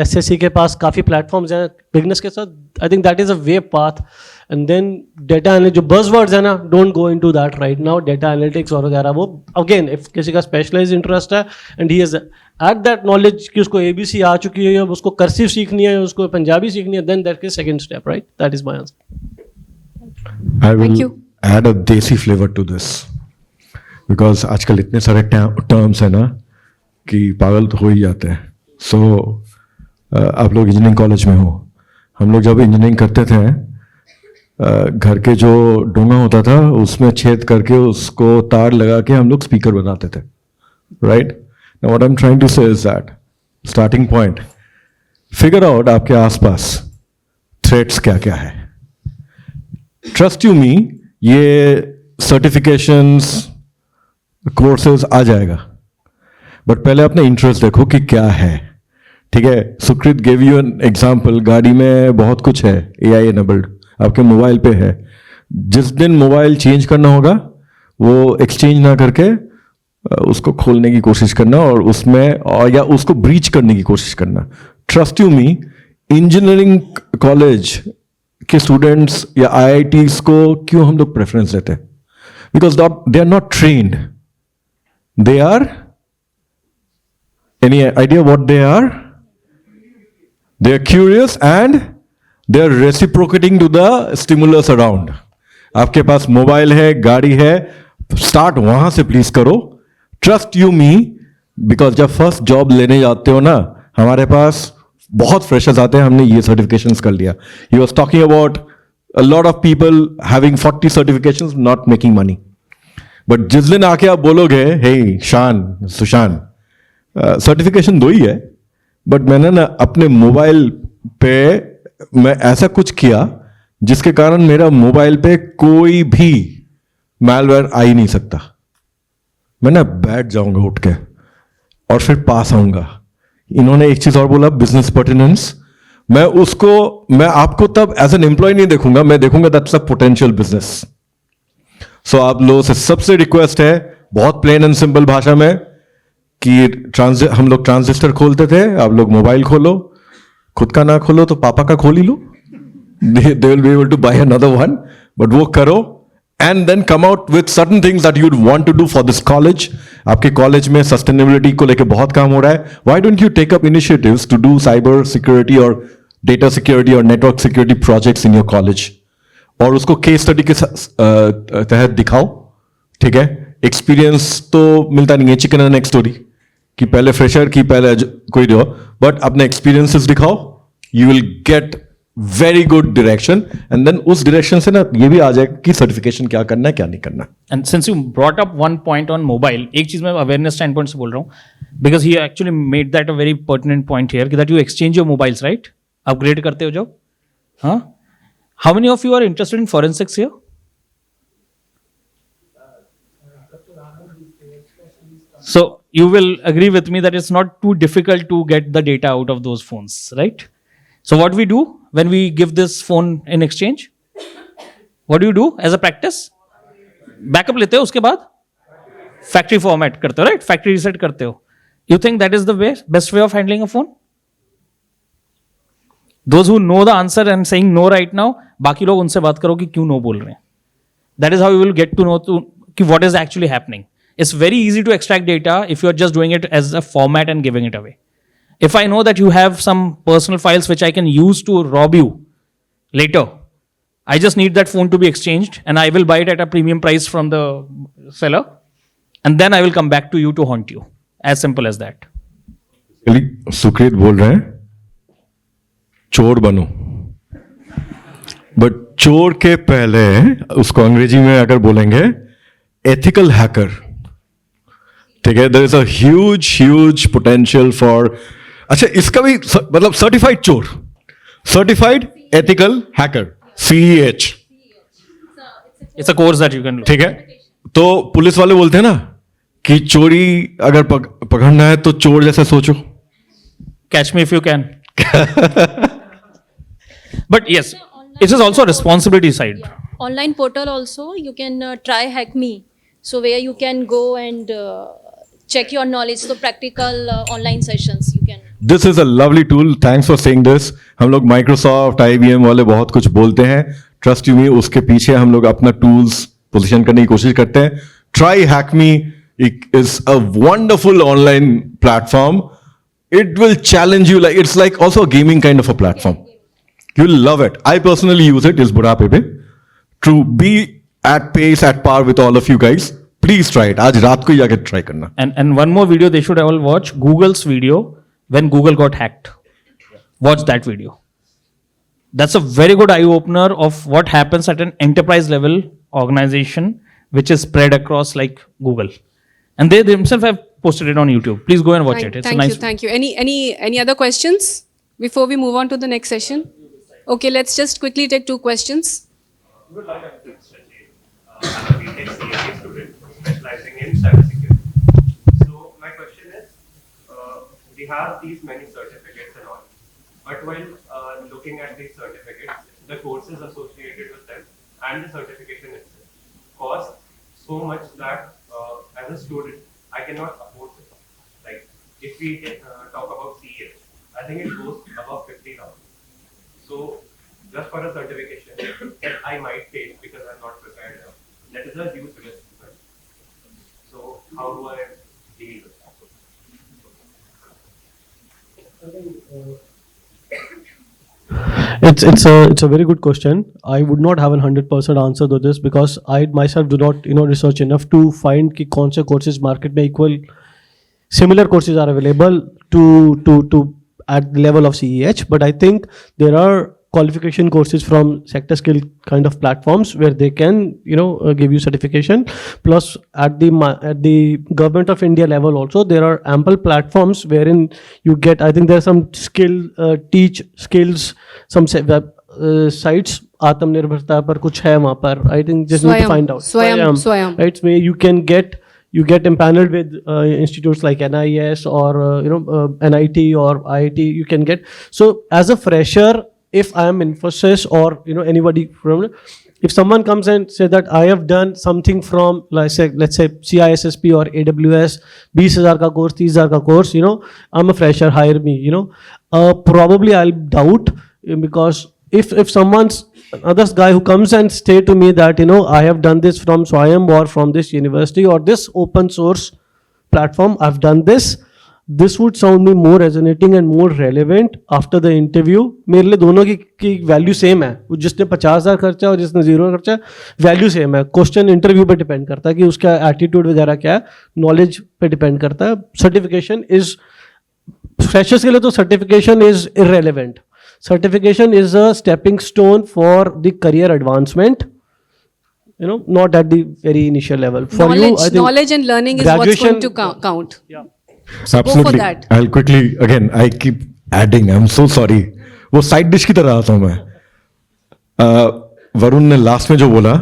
SSC के पास काफ़ी प्लेटफॉर्म्स हैं बिजनेस के साथ. I think that is a way path. And then data जो बज़वर्ड्स है ना, don't go into that right now. Data analytics और वगैरह, वो अगेन इफ किसी का स्पेशलाइज इंटरेस्ट है and he is at that knowledge कि उसको ABC आ चुकी है, उसको कर्सिव सीखनी है, उसको पंजाबी सीखनी है, then that is second step, right? That is my answer. I will add a desi flavor to this because आजकल इतने सारे terms है ना कि पागल तो हो ही जाते हैं. So आप लोग इंजीनियरिंग कॉलेज में हो, हम लोग जब इंजीनियरिंग करते थे, घर के जो डोंगा होता था उसमें छेद करके उसको तार लगा के हम लोग स्पीकर बनाते थे, right? Now what I am trying to say is that starting point, figure out आपके आसपास थ्रेट्स क्या क्या है. ट्रस्ट यू मी, ये सर्टिफिकेशंस कोर्सेज आ जाएगा, बट पहले अपना इंटरेस्ट देखो कि क्या है. ठीक है, सुकृत गेव यू एन एग्जाम्पल. गाड़ी में बहुत कुछ है AI एनेबल्ड, आपके मोबाइल पे है. जिस दिन मोबाइल चेंज करना होगा वो एक्सचेंज ना करके उसको खोलने की कोशिश करना और उसमें और या उसको ब्रीच करने की कोशिश करना. Trust you me, engineering college के स्टूडेंट्स या IITs को क्यों हम लोग प्रेफरेंस देते हैं? Because they are not trained, they are, any idea what they are? They are curious and they are reciprocating to the stimulus around. आपके पास mobile है, गाड़ी है, स्टार्ट वहां से प्लीज करो. ट्रस्ट यू मी, बिकॉज जब फर्स्ट जॉब लेने जाते हो ना, हमारे पास बहुत फ्रेशर्स आते हैं, हमने ये सर्टिफिकेशंस कर लिया. He was talking about a lot of people having 40 certifications not making money. But जिस दिन आके आप बोलोगे, hey शान, सुशान, सर्टिफिकेशन दो ही है, बट मैंने ना अपने मोबाइल पे मैं ऐसा कुछ किया जिसके कारण मेरा मोबाइल पे कोई भी मैलवेयर आ ही नहीं सकता. मैं ना बैठ जाऊंगा उठ के और फिर पास आऊंगा. इन्होंने एक चीज और बोला, बिजनेस पर्टिनेंस. मैं आपको तब एज एन एम्प्लॉय नहीं देखूंगा, मैं देखूंगा दैट्स अ पोटेंशियल बिजनेस. सो आप लोगों से सबसे रिक्वेस्ट है, बहुत प्लेन एंड सिंपल भाषा में, कि हम लोग ट्रांजिस्टर खोलते थे, आप लोग मोबाइल खोलो. खुद का ना खोलो तो पापा का खोल ही लो. they will be able to buy another one, but वो करो and then come out with certain things that you'd want to do for this college. आपके कॉलेज में सस्टेनेबिलिटी को लेके बहुत काम हो रहा है. Why don't you take up initiatives to do cyber security or data security or network security projects in your college? और उसको केस स्टडी के तहत दिखाओ. ठीक है, एक्सपीरियंस तो मिलता नहीं है, चिकन एंड एग स्टोरी, कि पहले फ्रेशर की पहले कोई दो, बट अपने एक्सपीरियंसेस दिखाओ. You will get very good direction and then उस डायरेक्शन से ना ये भी आ जाएगा कि सर्टिफिकेशन क्या करना है क्या नहीं करना. And since you brought up one point on mobile, एक चीज मैं अवेयरनेस स्टैंड पॉइंट से बोल रहा हूँ, because he actually made that a very pertinent point here that you exchange your mobiles, right? Upgrade करते हो जब. हाँ, how many of you are interested in forensics here? So you will agree with me that it's not too difficult to get the data out of those phones, right? So what we do when we give this phone in exchange? What do you do as a practice? Backup लेते हो, उसके बाद factory format करते हो, right? Factory reset करते हो. You think that is the best way of handling a phone? Those who know the answer and saying no right now, बाकी लोग उनसे बात करो कि क्यों no बोल रहे हैं. That is how you will get to know कि what is actually happening. It's very easy to extract data if you are just doing it as a format and giving it away. If I know that you have some personal files which I can use to rob you later, I just need that phone to be exchanged and I will buy it at a premium price from the seller and then I will come back to you to haunt you. As simple as that. सुकृत बोल रहे हैं चोर बनो, but चोर के पहले उसको अंग्रेजी में अगर बोलेंगे एथिकल हैकर. ठीक है, there is a huge potential for. अच्छा, इसका भी मतलब सर्टिफाइड चोर, certified ethical hacker, CEH. It's a course that you can. ठीक है, तो पुलिस वाले बोलते हैं ना कि चोरी अगर पकड़ना है तो चोर जैसे सोचो. Catch me if you can. But yes, it is also a responsibility side. Online portal also, you can try Hack Me. So where you can go and check your knowledge. So practical online sessions you can. This is a lovely tool. Thanks for saying this. हम लोग Microsoft, IBM वाले बहुत कुछ बोलते हैं. Trust you me, उसके पीछे हम लोग अपना tools पोजीशन करने की कोशिश करते हैं. Try Hack Me. It is a wonderful online platform. It will challenge you. Like it's like also a gaming kind of a platform. You'll love it. I personally use it. Is बुढ़ापे पे to be at pace, at par with all of you guys. Please try it. आज रात को ही जाके try करना. And one more video they should all watch. Google's video when Google got hacked. Watch that video. That's a very good eye opener of what happens at an enterprise level organization which is spread across like Google. And they themselves have posted it on YouTube. Please go and watch it. It's a nice. Thank you. Any other questions before we move on to the next session? Okay, let's just quickly take 2 questions. I'm a BTech CA student specializing in cybersecurity. So my question is, we have these many certificates and all, but while looking at these certificates, the courses associated with them and the certification itself cost so much that as a student, I cannot afford it. Like, if we talk about CA, I think it goes above 50,000. So, just for a certification that I might take because I'm not prepared enough, that is a huge risk. So, how do I deal with that? It's a very good question. I would not have a 100% answer to this because I myself do not research enough to find कि कौन से courses market में equal similar courses are available to at the level of CEH. But I think there are qualification courses from sector skill kind of platforms where they can give you certification. Plus at the government of India level also there are ample platforms wherein you get, I think there are some teach skills, some sites आत्मनिर्भरता पर कुछ है वहाँ पर. I think just need to find out. Swayam. Right, where you get empaneled with institutes like NIS or NIT or IIT. You can get, so as a fresher, if I am Infosys or anybody from, if someone comes and say that I have done something from let's say CISSP or AWS, 20,000 ka course, 30,000 ka course, I'm a fresher, hire me. Probably I'll doubt, because if someone's another guy who comes and say to me that I have done this from Swayam or from this university or this open source platform, I've done this would sound me more resonating and more relevant after the interview. मेरे लिए दोनों की value same है. जिसने 50,000 खर्चा और जिसने 0 खर्चा, वैल्यू सेम है. क्वेश्चन इंटरव्यू पे डिपेंड करता है कि उसका एटीट्यूड वगैरह क्या है, नॉलेज पे डिपेंड करता है. सर्टिफिकेशन इज फ्रेशर्स के लिए तो certification is irrelevant. Certification is a stepping stone for the career advancement, not at the very initial level. For knowledge and learning is what's going to count. Yeah. Absolutely. Go for that. I'll quickly, again, I keep adding. I'm so sorry. वो side dish की तरह आता हूँ मैं. वरुण ने last में जो बोला,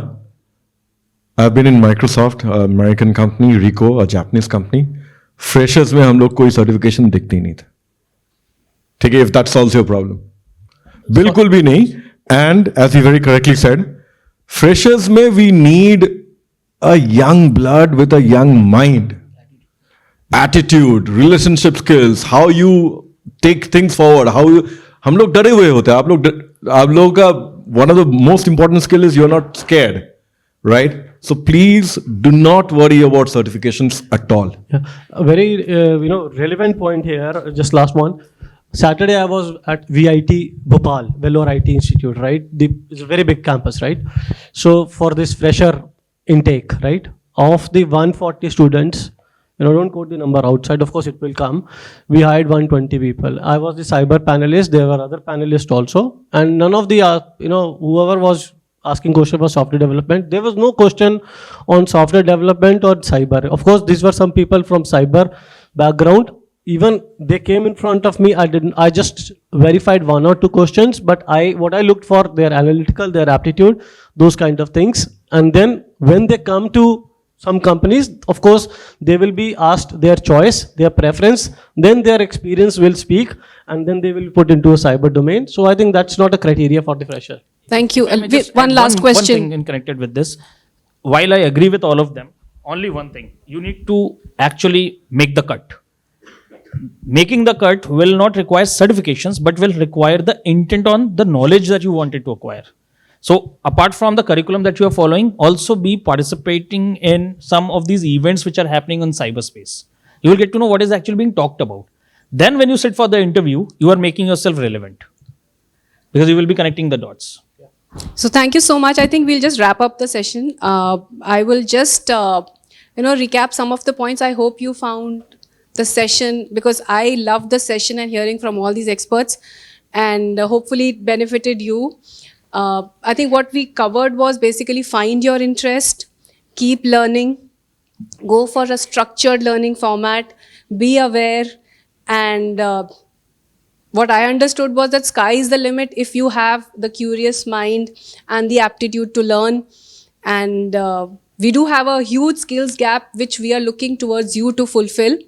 I've been in Microsoft, American company, Rico, a Japanese company. Freshers में हम लोग कोई सर्टिफिकेशन दिखते ही नहीं थे. ठीक है, if that solves your problem. बिल्कुल भी नहीं. And as you very correctly said, freshers में we need a young blood with a young mind. Attitude, relationship skills, how you take things forward, how you, हम लोग डरे हुए होते हैं, आप लोगों का one of the most important skill is you're not scared, right? So please do not worry about certifications at all. Yeah. A very relevant point here. Just last one. Saturday I was at VIT Bhopal, Vellore IT Institute, right? It's a very big campus, right? So for this fresher intake, right? Of the 140 students, don't quote the number outside, of course it will come. We hired 120 people. I was the cyber panelist, there were other panelists also. And none of the, whoever was asking question about software development, there was no question on software development or cyber. Of course, these were some people from cyber background. Even they came in front of me, I just verified 1 or 2 questions, but what I looked for, their analytical, their aptitude, those kind of things. And then when they come to some companies, of course, they will be asked their choice, their preference, then their experience will speak, and then they will put into a cyber domain. So I think that's not a criteria for the fresher. Thank you. And Just one add last One question. thing connected with this. While I agree with all of them, only one thing. You need to actually make the cut. Making the cut will not require certifications, but will require the intent on the knowledge that you wanted to acquire. So apart from the curriculum that you are following, also be participating in some of these events which are happening in cyberspace. You will get to know what is actually being talked about. Then when you sit for the interview, you are making yourself relevant because you will be connecting the dots. So thank you so much. I think we'll just wrap up the session. I will just, recap some of the points. I hope you found the session, because I loved the session and hearing from all these experts, and hopefully it benefited you. I think what we covered was basically find your interest, keep learning, go for a structured learning format, be aware, and what I understood was that sky is the limit if you have the curious mind and the aptitude to learn. And we do have a huge skills gap which we are looking towards you to fulfill.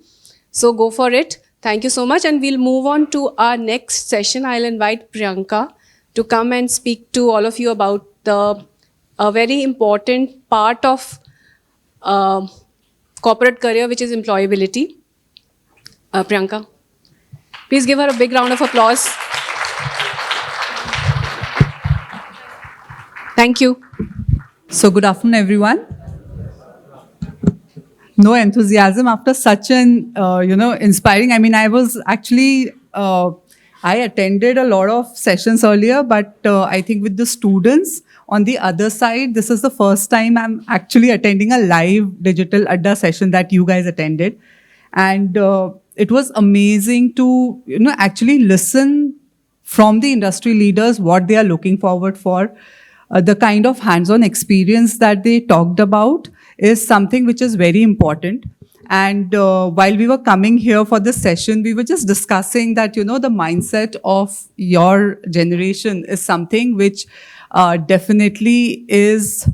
So go for it. Thank you so much. And we'll move on to our next session. I'll invite Priyanka to come and speak to all of you about a very important part of corporate career, which is employability. Priyanka, please give her a big round of applause. Thank you. So good afternoon, everyone. No enthusiasm after such an, inspiring. I mean, I was actually, I attended a lot of sessions earlier, but I think with the students on the other side, this is the first time I'm actually attending a live Digital Adda session that you guys attended. And it was amazing to, actually listen from the industry leaders what they are looking forward for. The kind of hands-on experience that they talked about is something which is very important. And while we were coming here for this session, we were just discussing that, the mindset of your generation is something which definitely is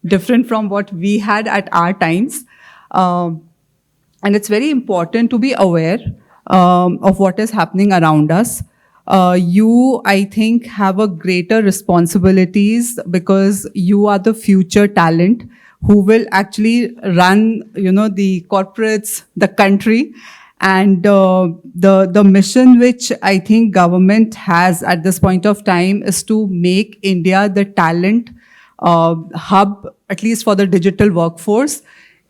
different from what we had at our times. And it's very important to be aware of what is happening around us. You, I think, have a greater responsibilities because you are the future talent who will actually run, the corporates, the country. And the mission which I think government has at this point of time is to make India the talent hub, at least for the digital workforce,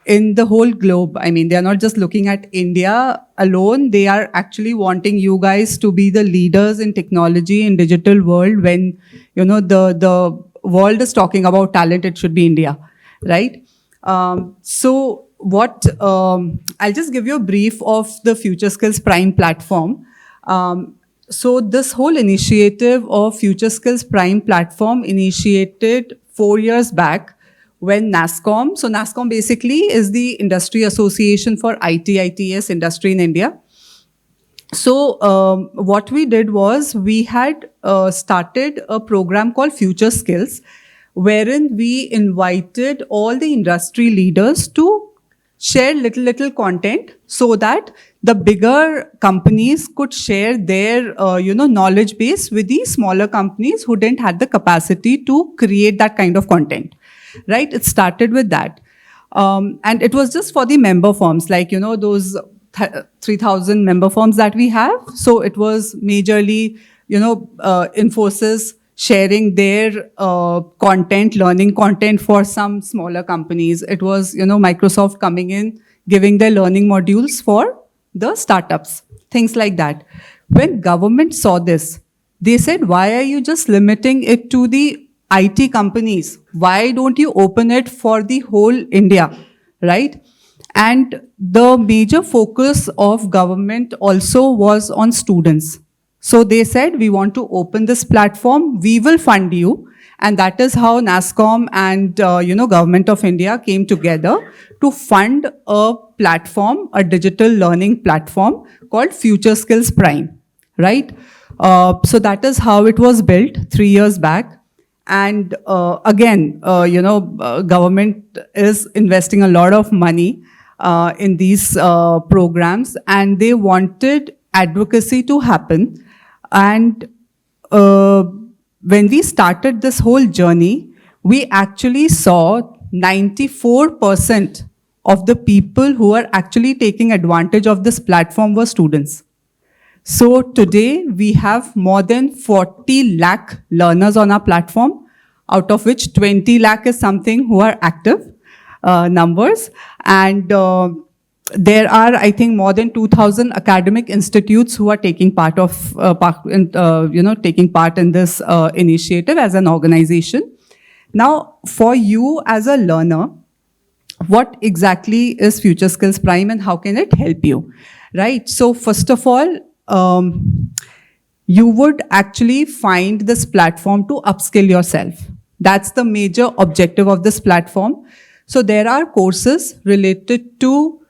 in the whole globe. I mean, they are not just looking at India alone. They are actually wanting you guys to be the leaders in technology in digital world. When, the world is talking about talent, it should be India, right? So what, I'll just give you a brief of the Future Skills Prime platform. So this whole initiative of Future Skills Prime platform initiated 4 years back when NASSCOM, so NASSCOM basically is the industry association for IT, ITS industry in India. So what we did was we had started a program called Future Skills, wherein we invited all the industry leaders to share little content so that the bigger companies could share their knowledge base with the smaller companies who didn't have the capacity to create that kind of content. Right? It started with that. And it was just for the member firms, like, those 3,000 member firms that we have. So it was majorly, Infosys sharing their content, learning content for some smaller companies. It was, Microsoft coming in, giving their learning modules for the startups, things like that. When government saw this, they said, why are you just limiting it to the IT companies? Why don't you open it for the whole India, right? And the major focus of government also was on students. So they said, we want to open this platform, we will fund you. And that is how NASSCOM and, Government of India came together to fund a platform, a digital learning platform called Future Skills Prime, right? So that is how it was built 3 years back. And again, government is investing a lot of money in these programs, and they wanted advocacy to happen. And when we started this whole journey, we actually saw 94% of the people who are actually taking advantage of this platform were students. So today we have more than 40 lakh learners on our platform, out of which 20 lakh is something who are active numbers. And there are, I think, more than 2,000 academic institutes who are taking part of, taking part in this initiative as an organization. Now, for you as a learner, what exactly is Future Skills Prime and how can it help you, right? So first of all, you would actually find this platform to upskill yourself. That's the major objective of this platform. So there are courses related to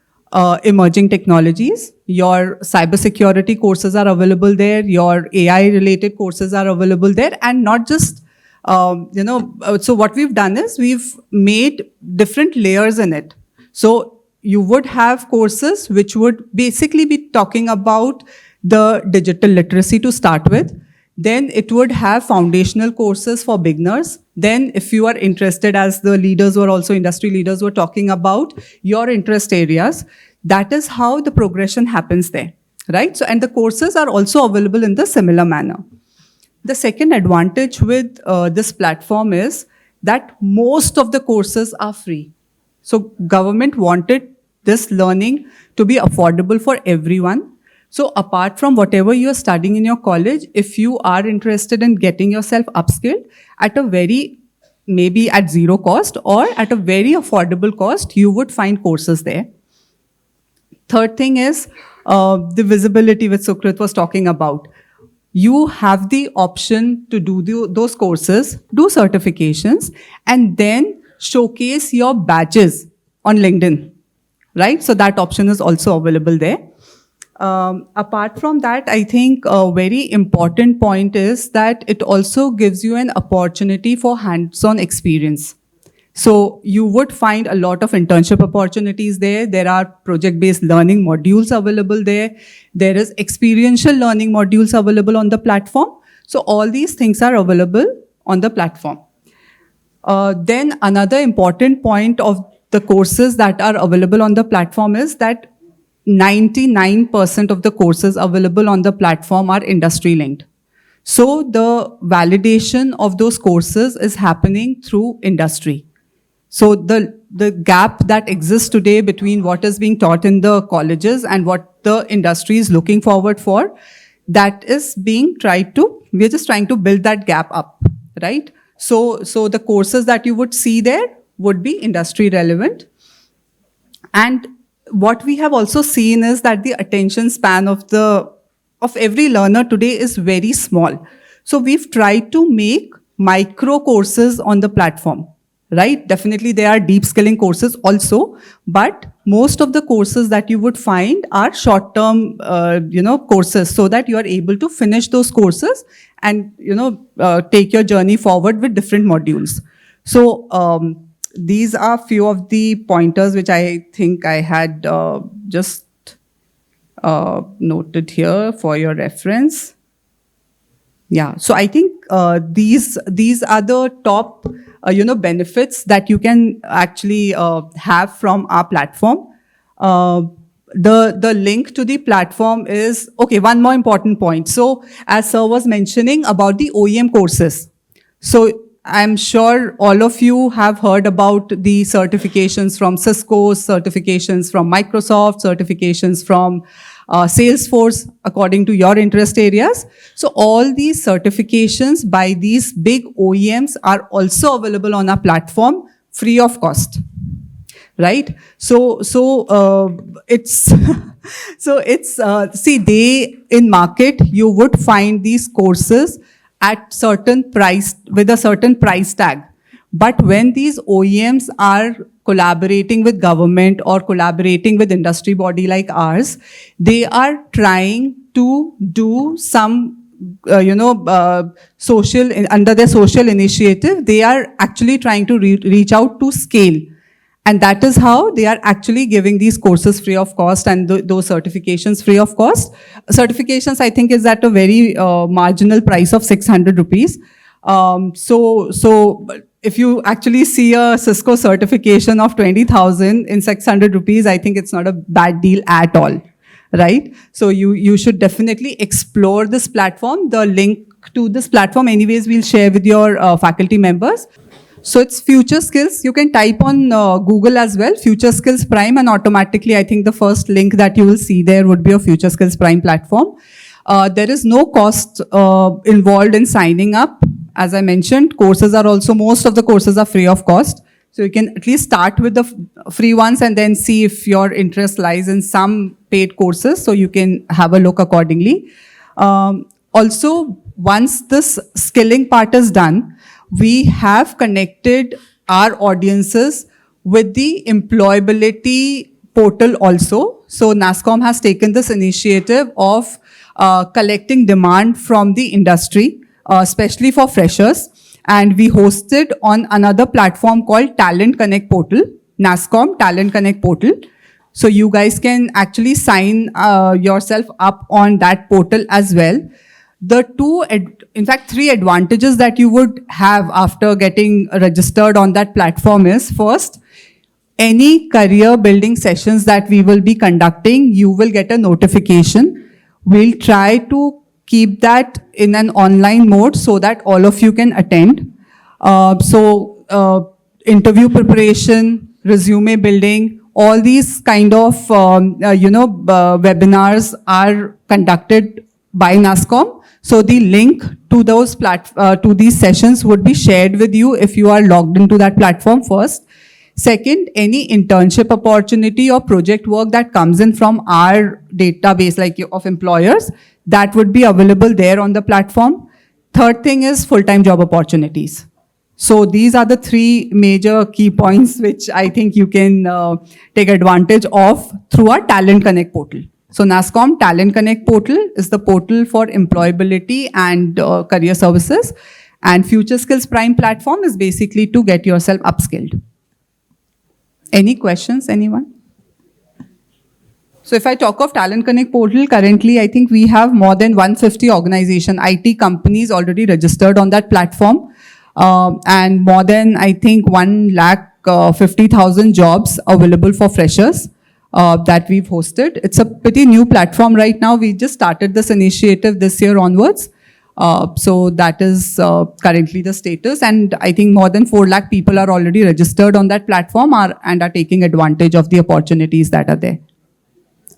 emerging technologies. Your cybersecurity courses are available there. Your AI related courses are available there. And not just, so what we've done is we've made different layers in it. So you would have courses which would basically be talking about the digital literacy to start with. Then it would have foundational courses for beginners. Then if you are interested, as the leaders were also industry leaders were talking about your interest areas, that is how the progression happens there, right? So, and the courses are also available in the similar manner. The second advantage with this platform is that most of the courses are free. So government wanted this learning to be affordable for everyone. So apart from whatever you are studying in your college, if you are interested in getting yourself upskilled at a very, maybe at zero cost or at a very affordable cost, you would find courses there. Third thing is the visibility which Sukrit was talking about. You have the option to do those courses, do certifications, and then showcase your badges on LinkedIn, right? So that option is also available there. Apart from that, I think a very important point is that it also gives you an opportunity for hands-on experience. So you would find a lot of internship opportunities there. There are project-based learning modules available there. There is experiential learning modules available on the platform. So all these things are available on the platform. Then another important point of the courses that are available on the platform is that 99% of the courses available on the platform are industry linked. So the validation of those courses is happening through industry. So the gap that exists today between what is being taught in the colleges and what the industry is looking forward for, that is being tried to, we're just trying to build that gap up, right? So the courses that you would see there would be industry relevant. And what we have also seen is that the attention span of every learner today is very small. So we've tried to make micro courses on the platform, right? Definitely there are deep skilling courses also, but most of the courses that you would find are short-term, courses, so that you are able to finish those courses and, take your journey forward with different modules. So, these are few of the pointers which I think I had just noted here for your reference. Yeah, so I think these are the top benefits that you can actually have from our platform. The link to the platform is, okay, one more important point. So as sir was mentioning about the OEM courses. So I'm sure all of you have heard about the certifications from Cisco, certifications from Microsoft, certifications from Salesforce, according to your interest areas. So all these certifications by these big OEMs are also available on our platform free of cost. Right? So it's, see, in market, you would find these courses at certain price, with a certain price tag. But when these OEMs are collaborating with government or collaborating with industry body like ours, they are trying to do some social, under their social initiative, they are actually trying to reach out to scale. And that is how they are actually giving these courses free of cost and those certifications free of cost. Certifications, I think, is at a very marginal price of 600 rupees. So if you actually see a Cisco certification of 20,000 in 600 rupees, I think it's not a bad deal at all, right? So you should definitely explore this platform. The link to this platform, anyways, we'll share with your faculty members. So it's Future Skills. You can type on Google as well, Future Skills Prime, and automatically I think the first link that you will see there would be a Future Skills Prime platform. There is no cost involved in signing up. As I mentioned, courses are also, most of the courses are free of cost. So you can at least start with the free ones and then see if your interest lies in some paid courses. So you can have a look accordingly. Also, once this skilling part is done, we have connected our audiences with the employability portal also. So NASSCOM has taken this initiative of collecting demand from the industry, especially for freshers. And we hosted on another platform called Talent Connect Portal, NASSCOM Talent Connect Portal. So you guys can actually sign yourself up on that portal as well. The in fact, 3 advantages that you would have after getting registered on that platform is, first, any career building sessions that we will be conducting, you will get a notification. We'll try to keep that in an online mode so that all of you can attend. Interview preparation, resume building, all these kind of webinars are conducted by NASSCOM. So the link to those to these sessions would be shared with you if you are logged into that platform first. Second, any internship opportunity or project work that comes in from our database, like of employers, that would be available there on the platform. Third thing is full-time job opportunities. So these are the 3 major key points which I think you can take advantage of through our Talent Connect portal. So NASSCOM Talent Connect portal is the portal for employability and career services. And Future Skills Prime platform is basically to get yourself upskilled. Any questions, anyone? So if I talk of Talent Connect portal, currently I think we have more than 150 organization, IT companies already registered on that platform. And more than, I think, 150,000 jobs available for freshers that we've hosted. It's a pretty new platform right now. We just started this initiative this year onwards. So that is currently the status. And I think more than 4 lakh people are already registered on that platform and are taking advantage of the opportunities that are there.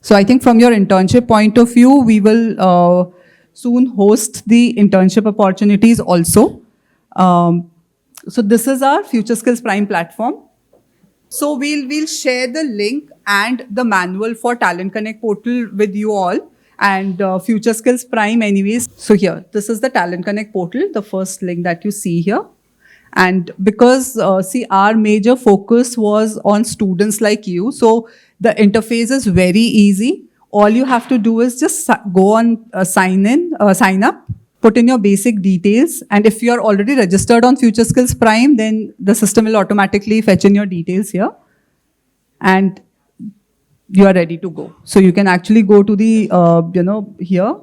So I think from your internship point of view, we will soon host the internship opportunities also. So this is our Future Skills Prime platform. So we'll share the link and the manual for Talent Connect portal with you all, and Future Skills Prime anyways. So here, this is the Talent Connect portal, the first link that you see here. And because, see, our major focus was on students like you, so the interface is very easy. All you have to do is just go on, sign up, put in your basic details. And if you're already registered on Future Skills Prime, then the system will automatically fetch in your details here. And you are ready to go. So you can actually go to the, here.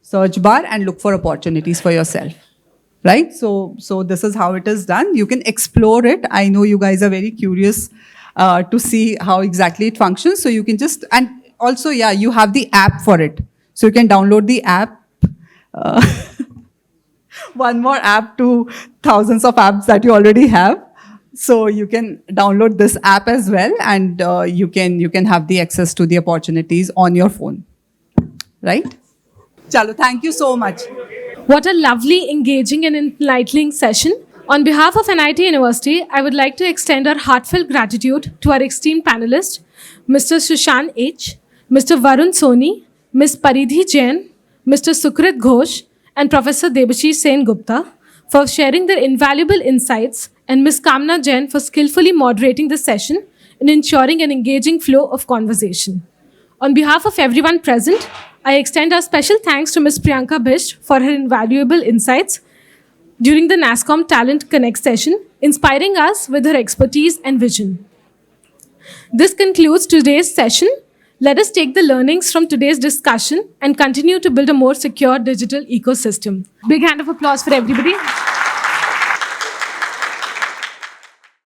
search bar and look for opportunities for yourself. Right? So this is how it is done. You can explore it. I know you guys are very curious to see how exactly it functions. So you can just, and also, yeah, you have the app for it. So you can download the app. One more app to thousands of apps that you already have. So you can download this app as well, and you can have the access to the opportunities on your phone. Right? Chalo, thank you so much. What a lovely, engaging and enlightening session. On behalf of NIIT University, I would like to extend our heartfelt gratitude to our esteemed panelists, Mr. Sushan Aich, Mr. Varun Soni, Ms. Paridhi Jain, Mr. Sukrit Ghosh, and Professor Debashis Sengupta for sharing their invaluable insights, and Ms. Kaamna Jain for skillfully moderating the session and ensuring an engaging flow of conversation. On behalf of everyone present, I extend our special thanks to Ms. Priyanka Bisht for her invaluable insights during the NASSCOM Talent Connect session, inspiring us with her expertise and vision. This concludes today's session. Let us take the learnings from today's discussion and continue to build a more secure digital ecosystem. Big hand of applause for everybody.